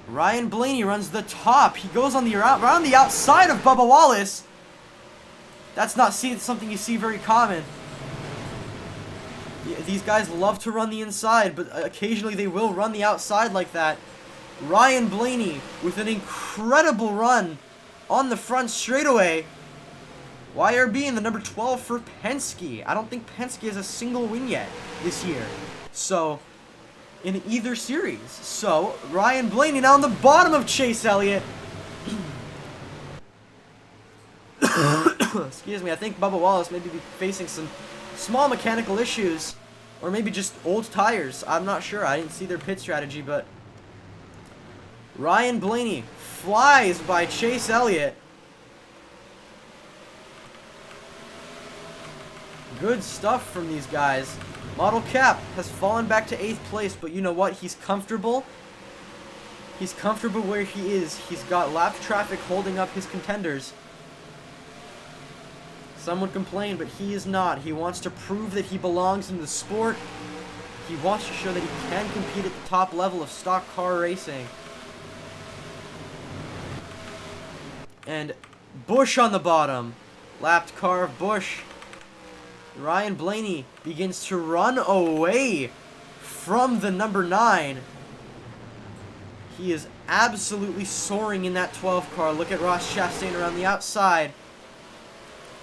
Ryan Blaney runs the top. He goes on the around the outside of Bubba Wallace. That's not something you see very common. Yeah, these guys love to run the inside, but occasionally they will run the outside like that. Ryan Blaney with an incredible run on the front straightaway. YRB in the number 12 for Penske. I don't think Penske has a single win yet this year. So, in either series. So, Ryan Blaney now on the bottom of Chase Elliott. Excuse me, I think Bubba Wallace may be facing some small mechanical issues, or maybe just old tires. I'm not sure. I didn't see their pit strategy, but Ryan Blaney flies by Chase Elliott. Good stuff from these guys. Model Cap has fallen back to 8th place, but you know what? He's comfortable. He's comfortable where he is. He's got lap traffic holding up his contenders. Some would complain, but he is not. He wants to prove that he belongs in the sport. He wants to show that he can compete at the top level of stock car racing. And Busch on the bottom. Lapped car of Busch. Ryan Blaney begins to run away from the number 9. He is absolutely soaring in that 12 car. Look at Ross Chastain around the outside.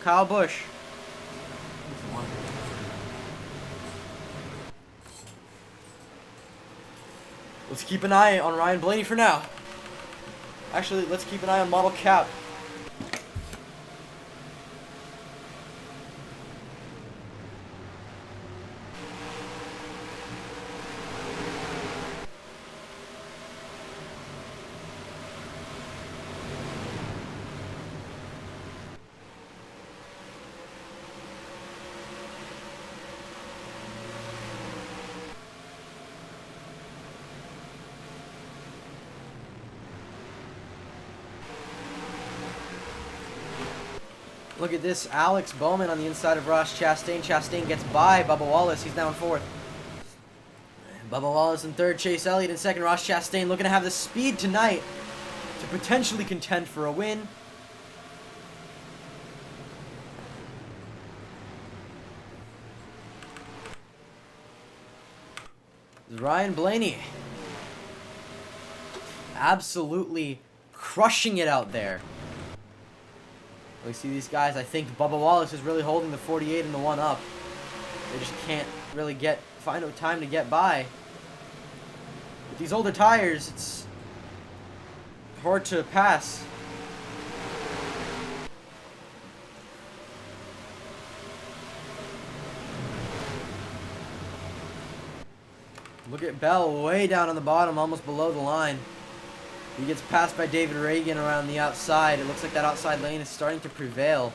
Kyle Busch. Let's keep an eye on Ryan Blaney for now. Actually, let's keep an eye on Model Cap. Look at this, Alex Bowman on the inside of Ross Chastain. Chastain gets by Bubba Wallace. He's now in 4th. Bubba Wallace in 3rd. Chase Elliott in 2nd. Ross Chastain looking to have the speed tonight to potentially contend for a win. Ryan Blaney absolutely crushing it out there. We see these guys. I think Bubba Wallace is really holding the 48 and the 1 up. They just can't really find no time to get by. With these older tires, it's hard to pass. Look at Bell way down on the bottom, almost below the line. He gets passed by David Reagan around the outside. It looks like that outside lane is starting to prevail.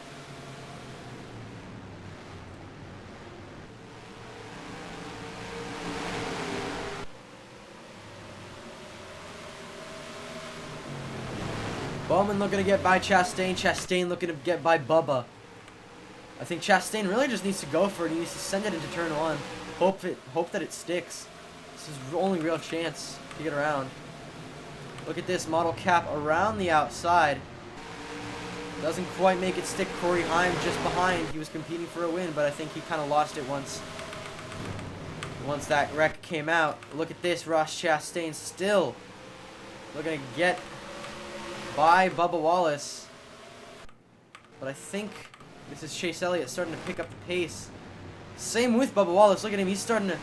Bowman looking to get by Chastain. Chastain looking to get by Bubba. I think Chastain really just needs to go for it. He needs to send it into turn 1. Hope that it sticks. This is his only real chance to get around. Look at this model cap around the outside. Doesn't quite make it stick. Corey Heim just behind. He was competing for a win, but I think he kind of lost it once that wreck came out. Look at this. Ross Chastain still looking to get by Bubba Wallace. But I think this is Chase Elliott starting to pick up the pace. Same with Bubba Wallace. Look at him. He's starting to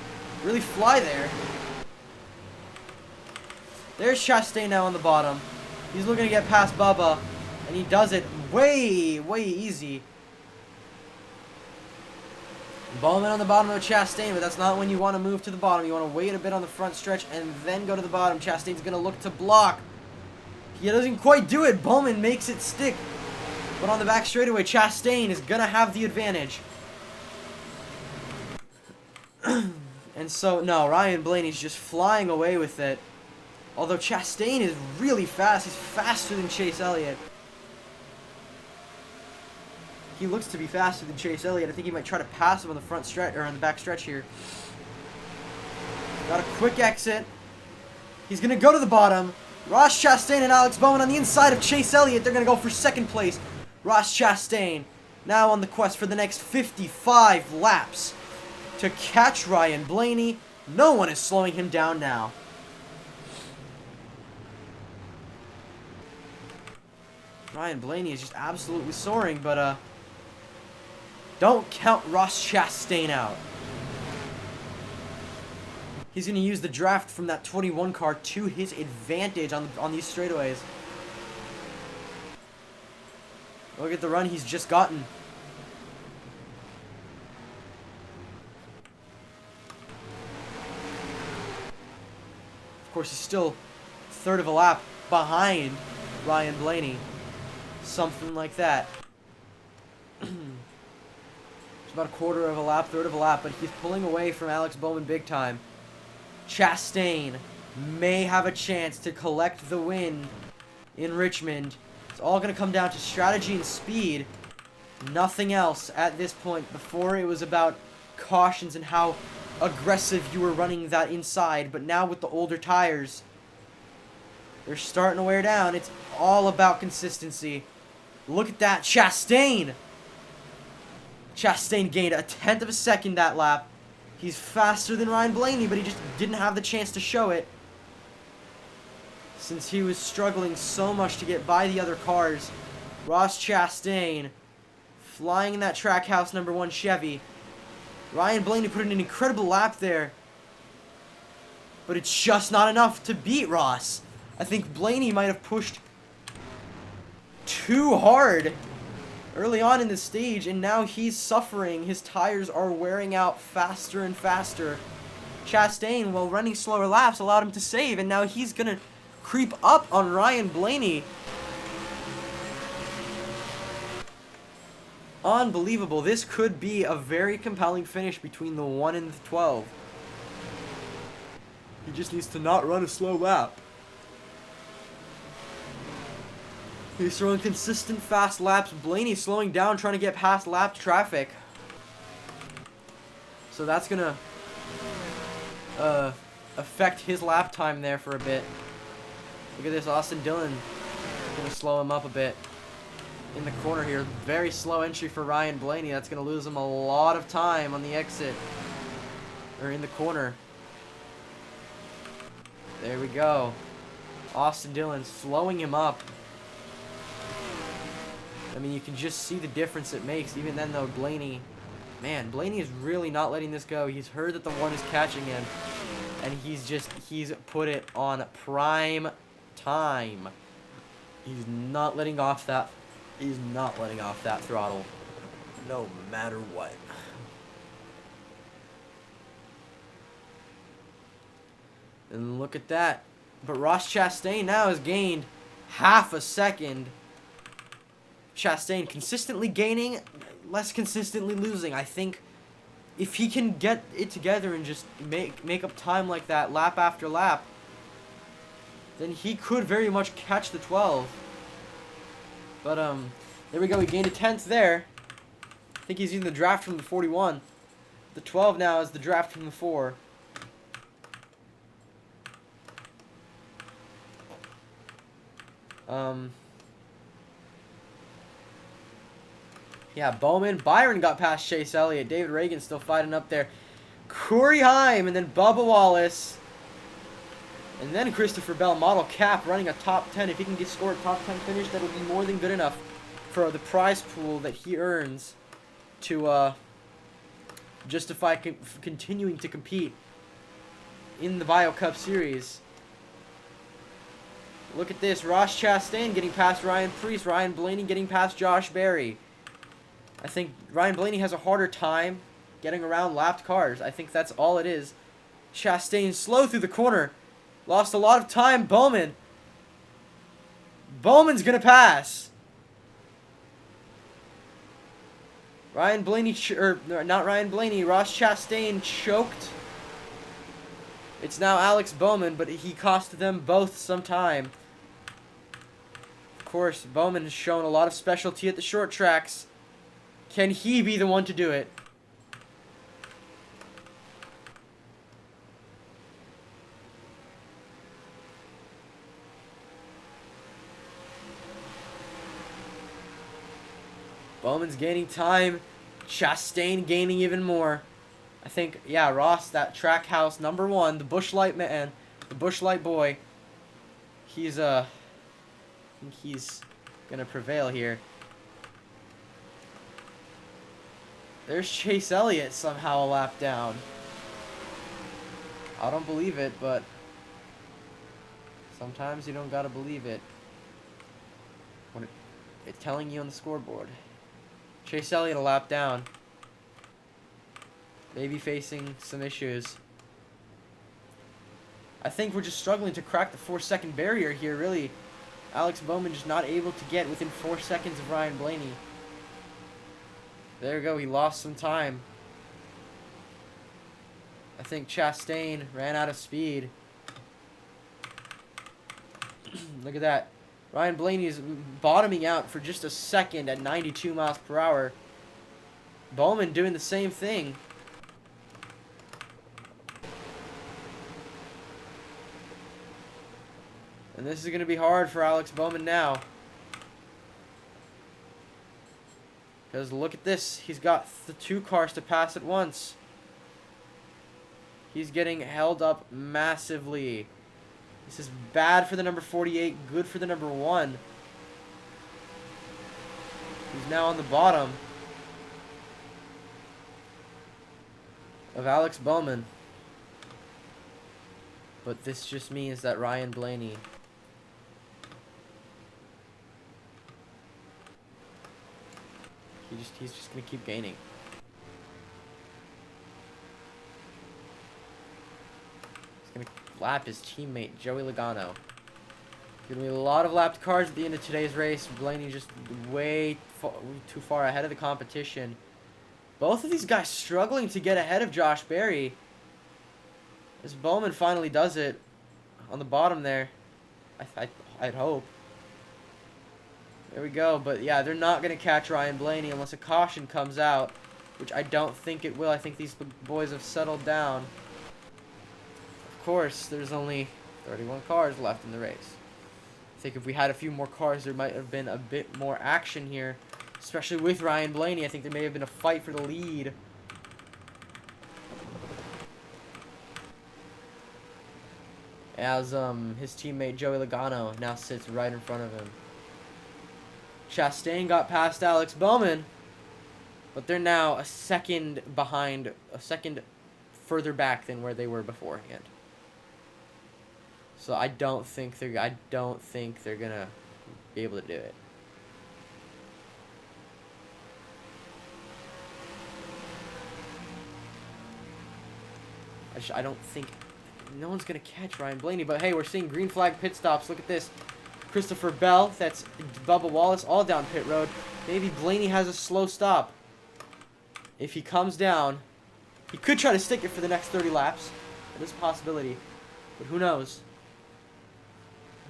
really fly there. There's Chastain now on the bottom. He's looking to get past Bubba. And he does it way, way easy. Bowman on the bottom of Chastain, but that's not when you want to move to the bottom. You want to wait a bit on the front stretch and then go to the bottom. Chastain's going to look to block. He doesn't quite do it. Bowman makes it stick. But on the back straightaway, Chastain is going to have the advantage. And so, no, Ryan Blaney's just flying away with it. Although Chastain is really fast. He's faster than Chase Elliott. He looks to be faster than Chase Elliott. I think he might try to pass him on the front stretch, or on the back stretch here. Got a quick exit. He's going to go to the bottom. Ross Chastain and Alex Bowman on the inside of Chase Elliott. They're going to go for second place. Ross Chastain now on the quest for the next 55 laps to catch Ryan Blaney. No one is slowing him down now. Ryan Blaney is just absolutely soaring, but don't count Ross Chastain out. He's going to use the draft from that 21 car to his advantage on these straightaways. Look at the run he's just gotten. Of course, he's still third of a lap behind Ryan Blaney. Something like that. It's about a quarter of a lap, third of a lap, but he's pulling away from Alex Bowman big time. Chastain may have a chance to collect the win in Richmond. It's all going to come down to strategy and speed. Nothing else at this point. Before it was about cautions and how aggressive you were running that inside, but now with the older tires, they're starting to wear down. It's all about consistency. Look at that. Chastain! Chastain gained a 1/10 of a second that lap. He's faster than Ryan Blaney, but he just didn't have the chance to show it, since he was struggling so much to get by the other cars. Ross Chastain flying in that Trackhouse #1 Chevy. Ryan Blaney put in an incredible lap there, but it's just not enough to beat Ross. I think Blaney might have pushed too hard early on in the stage, and now he's suffering. His tires are wearing out faster and faster. Chastain, while running slower laps, allowed him to save, and now he's going to creep up on Ryan Blaney. Unbelievable. This could be a very compelling finish between the 1 and the 12. He just needs to not run a slow lap. He's throwing consistent fast laps. Blaney's slowing down, trying to get past lap traffic. So that's going to affect his lap time there for a bit. Look at this. Austin Dillon going to slow him up a bit in the corner here. Very slow entry for Ryan Blaney. That's going to lose him a lot of time on the exit, or in the corner. There we go. Austin Dillon slowing him up. I mean, you can just see the difference it makes. Even then, though, Blaney is really not letting this go. He's heard that the 1 is catching him, and he's put it on prime time. He's not letting off that. He's not letting off that throttle, no matter what. And look at that. But Ross Chastain now has gained half a second. Chastain consistently gaining, less consistently losing. I think if he can get it together and just make up time like that lap after lap, then he could very much catch the 12. But there we go. He gained a 10th there. I think he's using the draft from the 41. The 12 now is the draft from the 4. Yeah, Bowman. Byron got past Chase Elliott. David Reagan still fighting up there. Corey Heim, and then Bubba Wallace. And then Christopher Bell, model cap, running a top 10. If he can score a top 10 finish, that'll be more than good enough for the prize pool that he earns to justify continuing to compete in the BioCup series. Look at this. Ross Chastain getting past Ryan Preece. Ryan Blaney getting past Josh Berry. I think Ryan Blaney has a harder time getting around lapped cars. I think that's all it is. Chastain slow through the corner. Lost a lot of time. Bowman. Bowman's going to pass. Ryan Blaney, not Ryan Blaney, Ross Chastain choked. It's now Alex Bowman, but he cost them both some time. Of course, Bowman has shown a lot of specialty at the short tracks. Can he be the one to do it? Bowman's gaining time. Chastain gaining even more. I think, yeah, Ross, that track house number 1, the Busch Light man, the Busch Light boy. He's, I think he's gonna prevail here. There's Chase Elliott somehow a lap down. I don't believe it, but sometimes you don't gotta believe it when it's telling you on the scoreboard. Chase Elliott a lap down. Maybe facing some issues. I think we're just struggling to crack the 4-second barrier here, really. Alex Bowman just not able to get within 4 seconds of Ryan Blaney. There we go, he lost some time. I think Chastain ran out of speed. Look at that. Ryan Blaney is bottoming out for just a second at 92 miles per hour. Bowman doing the same thing. And this is going to be hard for Alex Bowman now. Because look at this. He's got the 2 cars to pass at once. He's getting held up massively. This is bad for the number 48, good for the number 1. He's now on the bottom of Alex Bowman. But this just means that Ryan Blaney he's just gonna keep gaining. He's gonna lap his teammate Joey Logano. Gonna be a lot of lapped cars at the end of today's race. Blaney just way too far ahead of the competition. Both of these guys struggling to get ahead of Josh Berry. As Bowman finally does it on the bottom there. I'd hope. There we go. But yeah, they're not going to catch Ryan Blaney unless a caution comes out, which I don't think it will. I think these boys have settled down. Of course, there's only 31 cars left in the race. I think if we had a few more cars, there might have been a bit more action here, especially with Ryan Blaney. I think there may have been a fight for the lead. As his teammate Joey Logano now sits right in front of him. Chastain got past Alex Bowman, but they're now a second behind, a second further back than where they were beforehand. So I don't think they're gonna be able to do it. I don't think no one's gonna catch Ryan Blaney. But hey, we're seeing green flag pit stops. Look at this. Christopher Bell, that's Bubba Wallace, all down pit road. Maybe Blaney has a slow stop. If he comes down, he could try to stick it for the next 30 laps. That is a possibility. But who knows?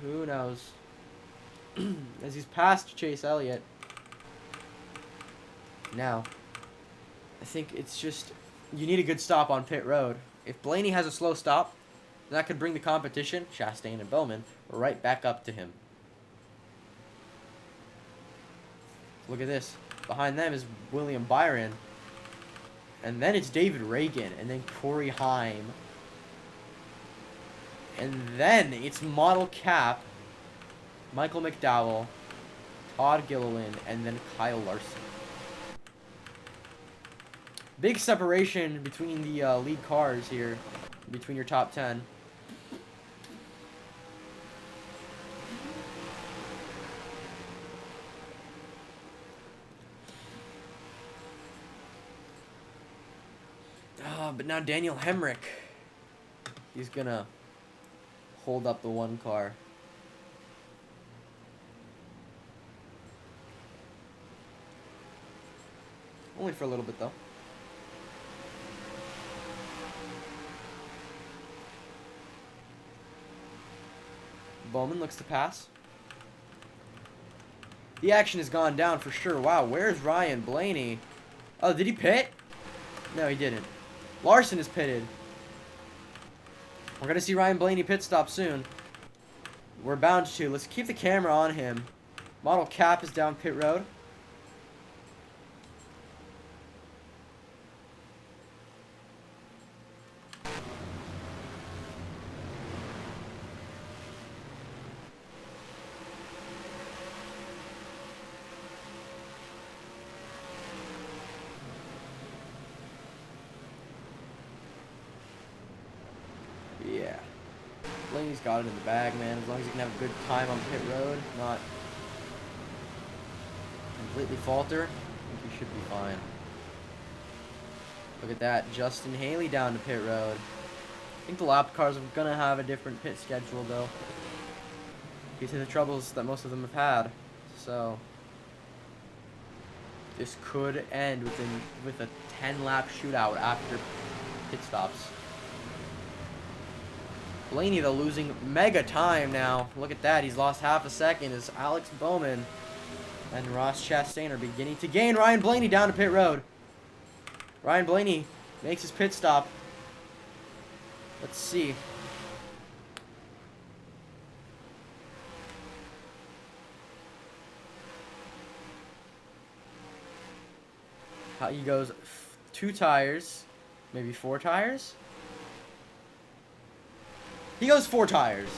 Who knows? As he's past Chase Elliott. Now, I think it's just, you need a good stop on pit road. If Blaney has a slow stop, that could bring the competition, Chastain and Bowman, right back up to him. Look at this. Behind them is William Byron. And then it's David Reagan. And then Corey Heim. And then it's Model Cap, Michael McDowell, Todd Gilliland, and then Kyle Larson. Big separation between the lead cars here, between your top 10. But now Daniel Hemrick, he's gonna hold up the one car. Only for a little bit, though. Bowman looks to pass. The action has gone down for sure. Wow, where's Ryan Blaney? Oh, did he pit? No, he didn't. Larson is pitted. We're going to see Ryan Blaney pit stop soon. We're bound to. Let's keep the camera on him. Model Cap is down pit road. Yeah. Blaney's got it in the bag, man. As long as he can have a good time on pit road, not completely falter, I think he should be fine. Look at that. Justin Haley down to pit road. I think the lap cars are going to have a different pit schedule, though, due to the troubles that most of them have had. So this could end with a 10-lap shootout after pit stops. Blaney, though, losing mega time now. Look at that. He's lost half a second as Alex Bowman and Ross Chastain are beginning to gain. Ryan Blaney down to pit road. Ryan Blaney makes his pit stop. Let's see. He goes 2 tires, maybe 4 tires. He goes 4 tires.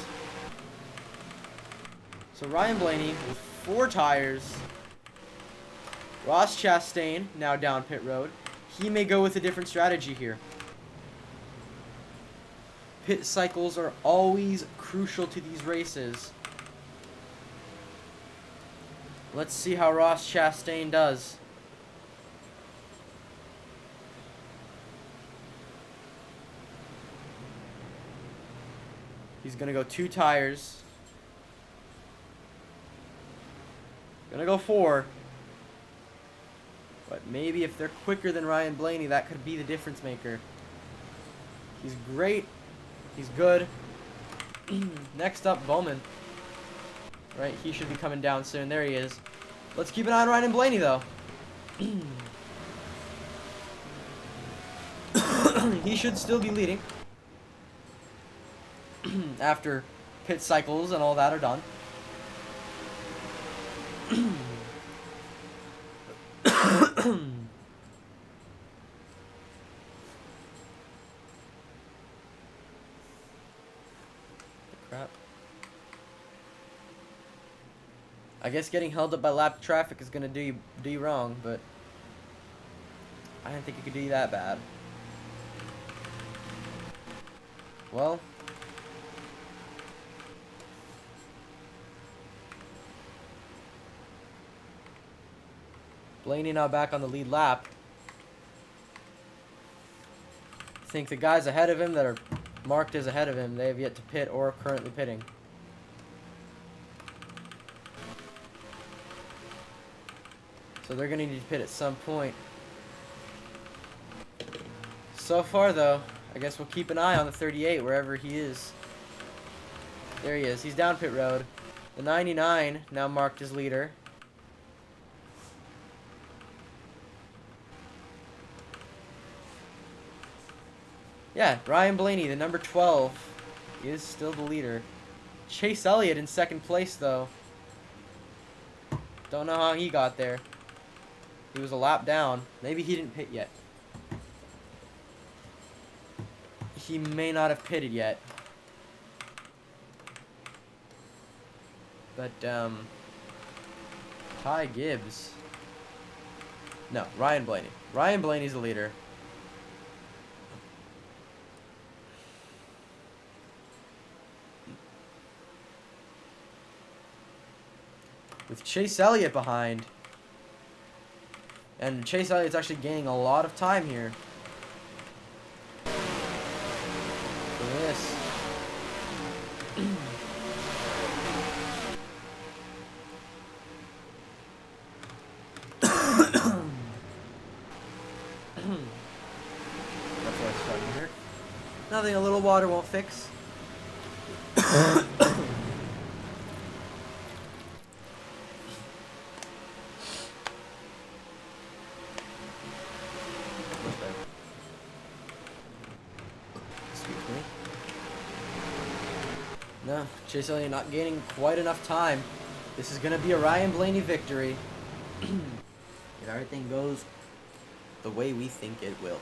So Ryan Blaney with 4 tires. Ross Chastain now down pit road. He may go with a different strategy here. Pit cycles are always crucial to these races. Let's see how Ross Chastain does. He's going to go 2 tires. Going to go 4. But maybe if they're quicker than Ryan Blaney, that could be the difference maker. He's great. He's good. Next up, Bowman. Right, he should be coming down soon. There he is. Let's keep an eye on Ryan Blaney, though. He should still be leading. After pit cycles and all that are done. Crap. I guess getting held up by lap traffic is gonna do you wrong, but I didn't think it could do you that bad. Well, Blaney now back on the lead lap. I think the guys ahead of him that are marked as ahead of him, they have yet to pit or are currently pitting. So they're going to need to pit at some point. So far, though, I guess we'll keep an eye on the 38 wherever he is. There he is. He's down pit road. The 99 now marked as leader. Yeah, Ryan Blaney, the number 12, is still the leader. Chase Elliott in second place, though. Don't know how he got there. He was a lap down. Maybe he didn't pit yet. He may not have pitted yet. But, Ty Gibbs. No, Ryan Blaney. Ryan Blaney's the leader. With Chase Elliott behind. And Chase Elliott's actually gaining a lot of time here. For this. That's why it's starting here. Nothing a little water won't fix. No, Chase Elliott not gaining quite enough time. This is going to be a Ryan Blaney victory. If everything goes the way we think it will.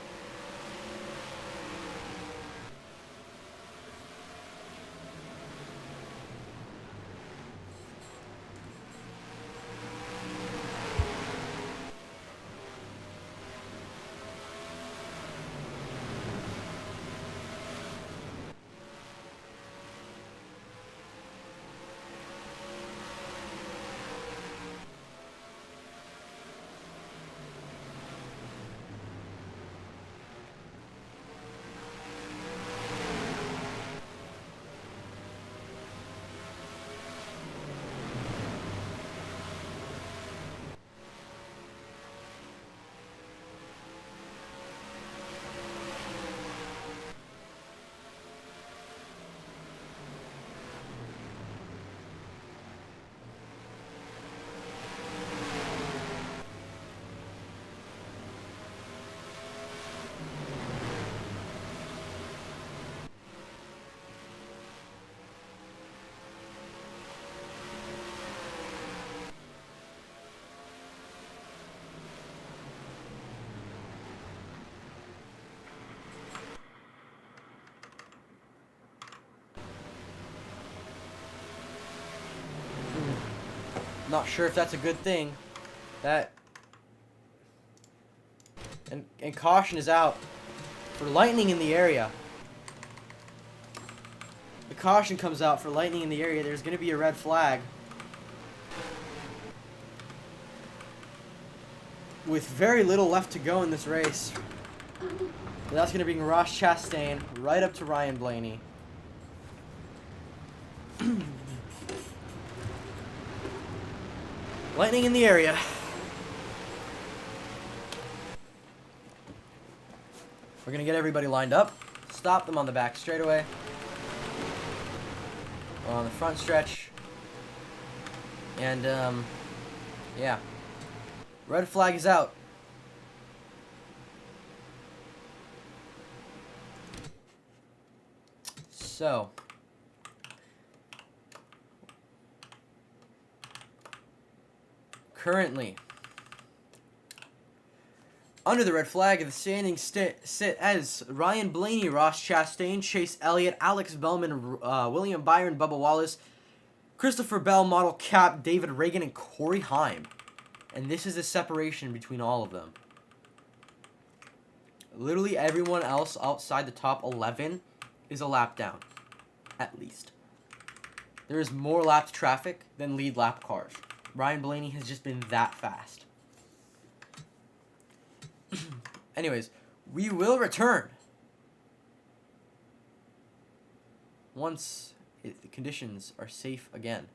Not sure if that's a good thing. And caution is out for lightning in the area. The caution comes out for lightning in the area. There's going to be a red flag. With very little left to go in this race. That's going to bring Ross Chastain right up to Ryan Blaney. Lightning in the area. We're going to get everybody lined up. Stop them on the back straightaway. On the front stretch. And, yeah. Red flag is out. So. Currently, under the red flag, the standings sit as Ryan Blaney, Ross Chastain, Chase Elliott, Alex Bellman, William Byron, Bubba Wallace, Christopher Bell, Model Cap, David Reagan, and Corey Heim. And this is the separation between all of them. Literally everyone else outside the top 11 is a lap down, at least. There is more lapped traffic than lead lap cars. Ryan Blaney has just been that fast. Anyways, we will return once the conditions are safe again.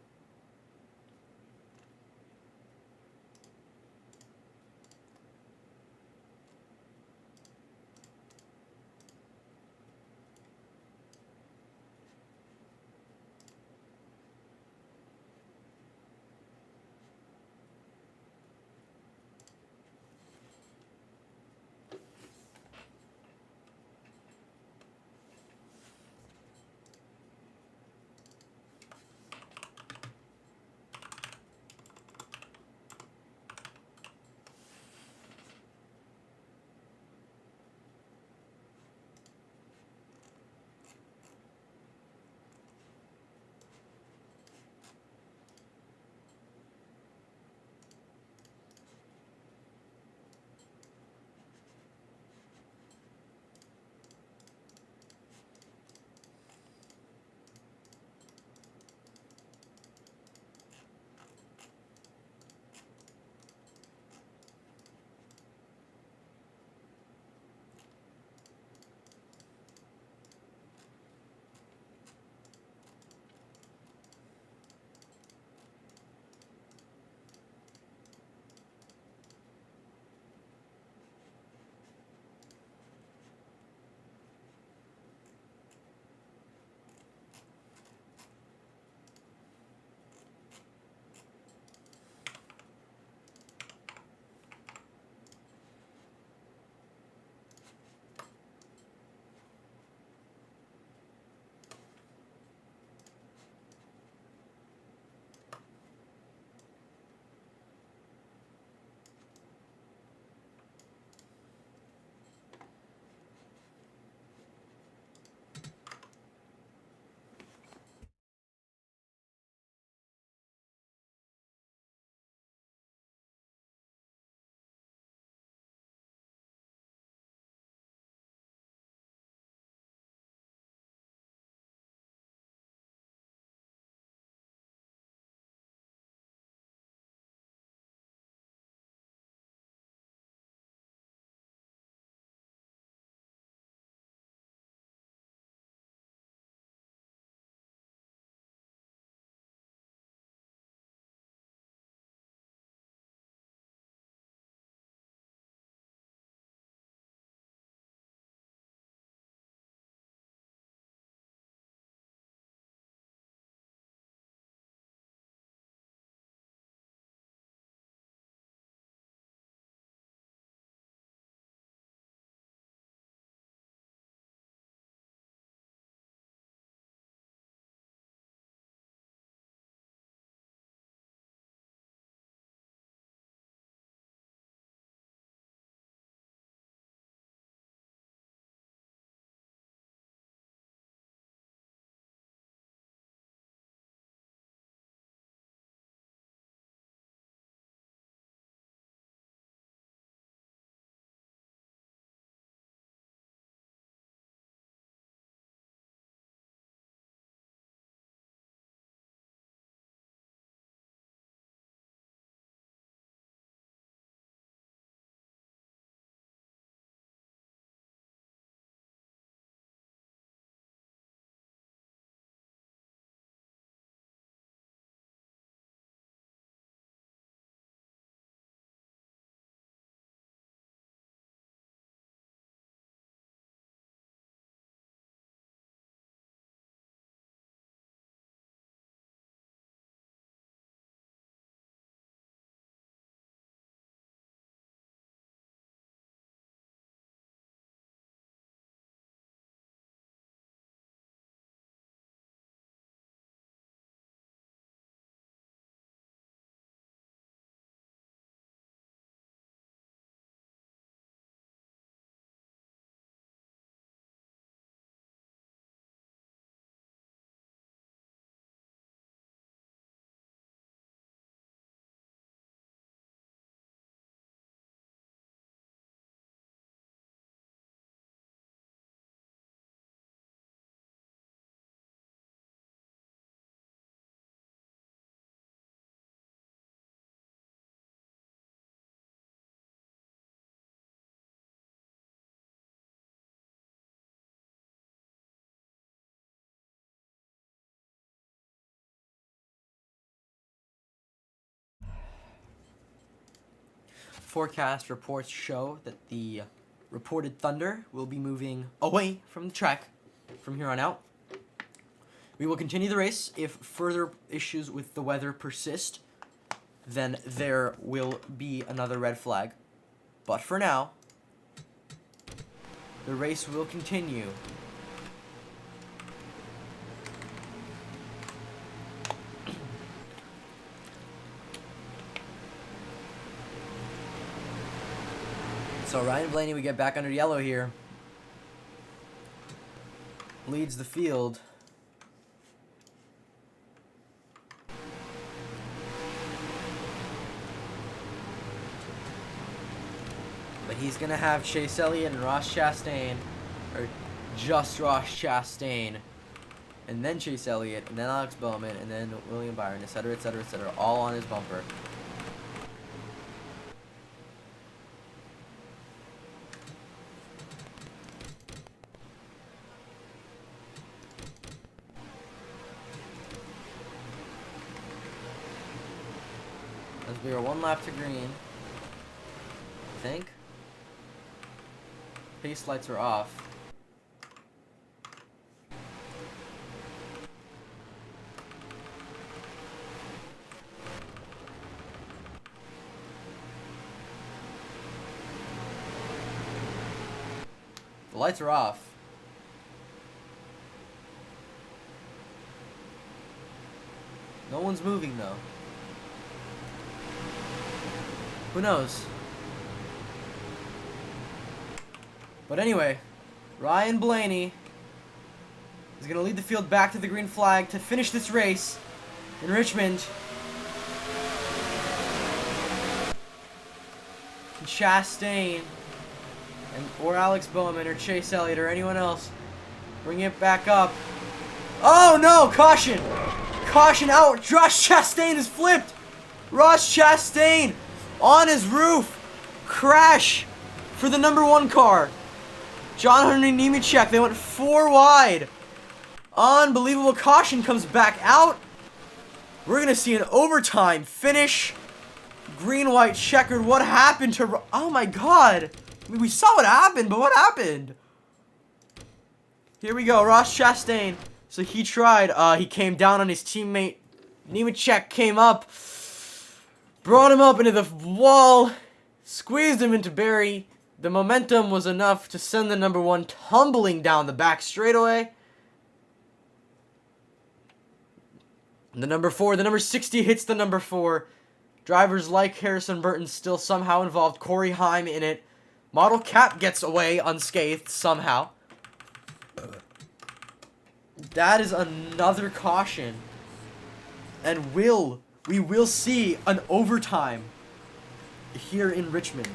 forecast reports show that the reported thunder will be moving away from the track from here on out. We will continue the race. If further issues with the weather persist, then there will be another red flag. But for now, the race will continue. So Ryan Blaney, we get back under yellow here. Leads the field. But he's going to have Chase Elliott and Ross Chastain, or just Ross Chastain, and then Chase Elliott, and then Alex Bowman, and then William Byron, etc., etc., etc., all on his bumper. As we are one lap to green, I think. Pace lights are off. The lights are off. No one's moving though. Who knows? But anyway, Ryan Blaney is going to lead the field back to the green flag to finish this race in Richmond. And Chastain or Alex Bowman or Chase Elliott or anyone else bring it back up. Oh no! Caution! Caution out! Josh Chastain is flipped! Ross Chastain on his roof! Crash for the #1 car. John Henry Nemechek, they went 4 wide. Unbelievable. Caution comes back out. We're going to see an overtime finish. Green-white checkered. What happened to... Oh my god. I mean, we saw what happened, but what happened? Here we go. Ross Chastain. So he tried. He came down on his teammate. Nemechek came up. Brought him up into the wall. Squeezed him into Barry. The momentum was enough to send the #1 tumbling down the back straightaway. The #4, the number 60 hits the #4. Drivers like Harrison Burton still somehow involved. Corey Heim in it. Model Cap gets away unscathed somehow. That is another caution. And we will see an overtime here in Richmond.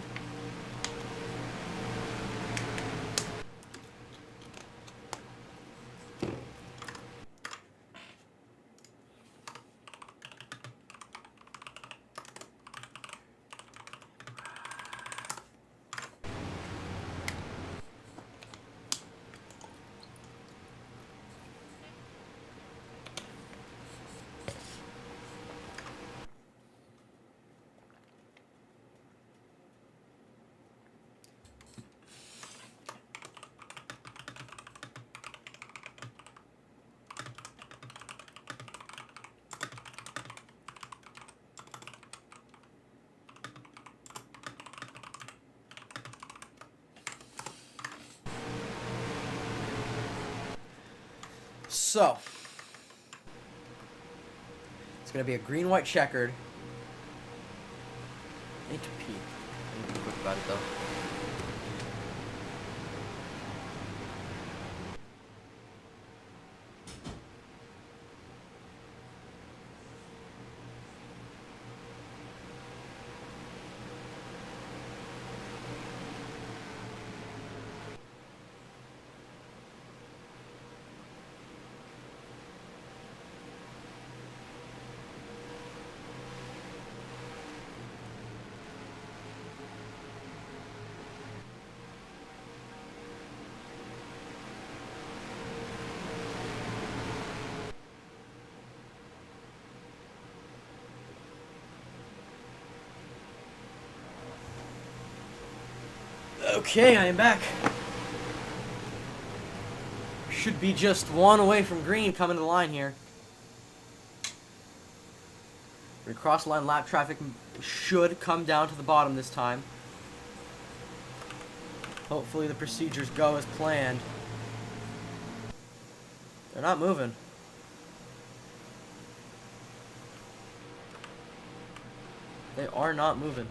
So, it's going to be a green-white checkered. I need to pee. I need to be quick about it, though. Okay, I am back. Should be just one away from green coming to the line here. Cross line lap traffic should come down to the bottom this time. Hopefully the procedures go as planned. They're not moving. They are not moving.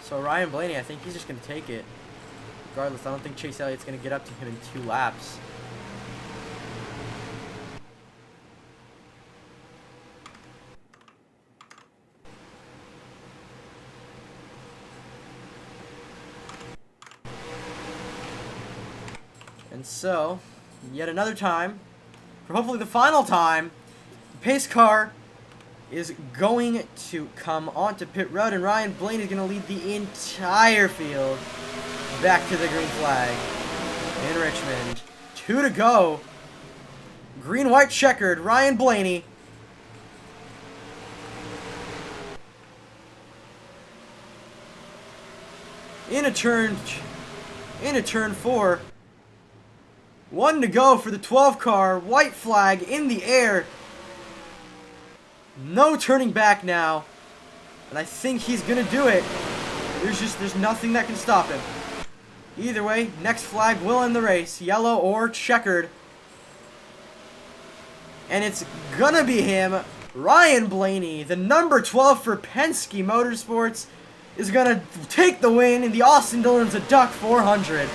So Ryan Blaney, I think he's just going to take it. Regardless, I don't think Chase Elliott's going to get up to him in 2 laps. And so, yet another time, for hopefully the final time, the pace car is going to come onto pit road, and Ryan Blaney is going to lead the entire field back to the green flag in Richmond. 2 to go. Green-white checkered. Ryan Blaney. In a turn 4. 1 to go for the 12 car. White flag in the air. No turning back now. And I think he's going to do it. There's nothing that can stop him. Either way, next flag will end the race. Yellow or checkered. And it's going to be him. Ryan Blaney, the number 12 for Penske Motorsports, is going to take the win in the Austin Dillon's a Duck 400.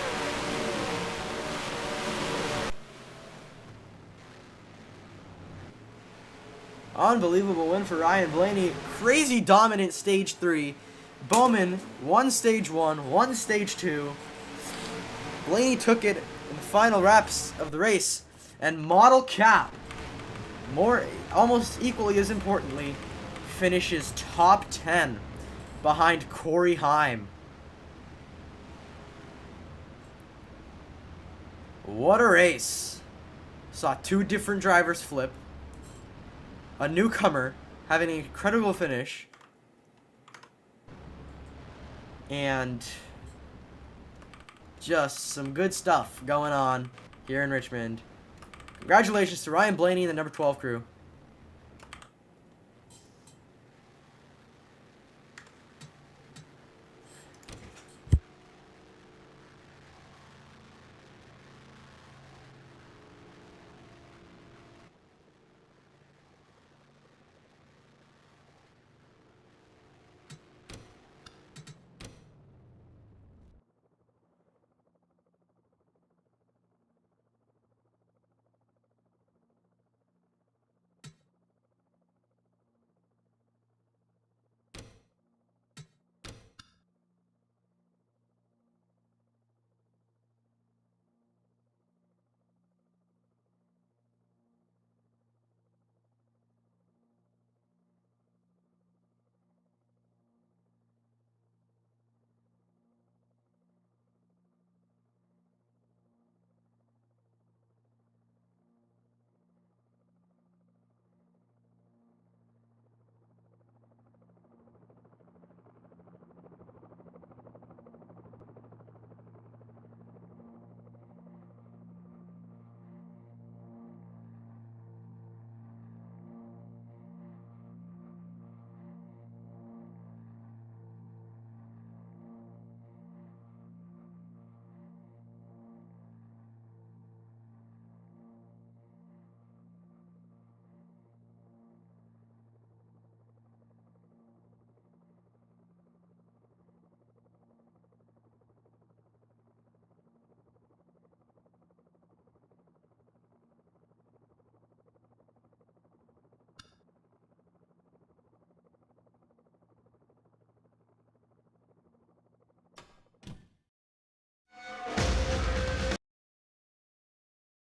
Unbelievable win for Ryan Blaney. Crazy dominant stage 3. Bowman won stage 1, won stage 2. Blaney took it in the final wraps of the race. And Model Cap, almost equally as importantly, finishes top 10 behind Corey Heim. What a race. Saw 2 different drivers flip. A newcomer having an incredible finish. And just some good stuff going on here in Richmond. Congratulations to Ryan Blaney and the number 12 crew.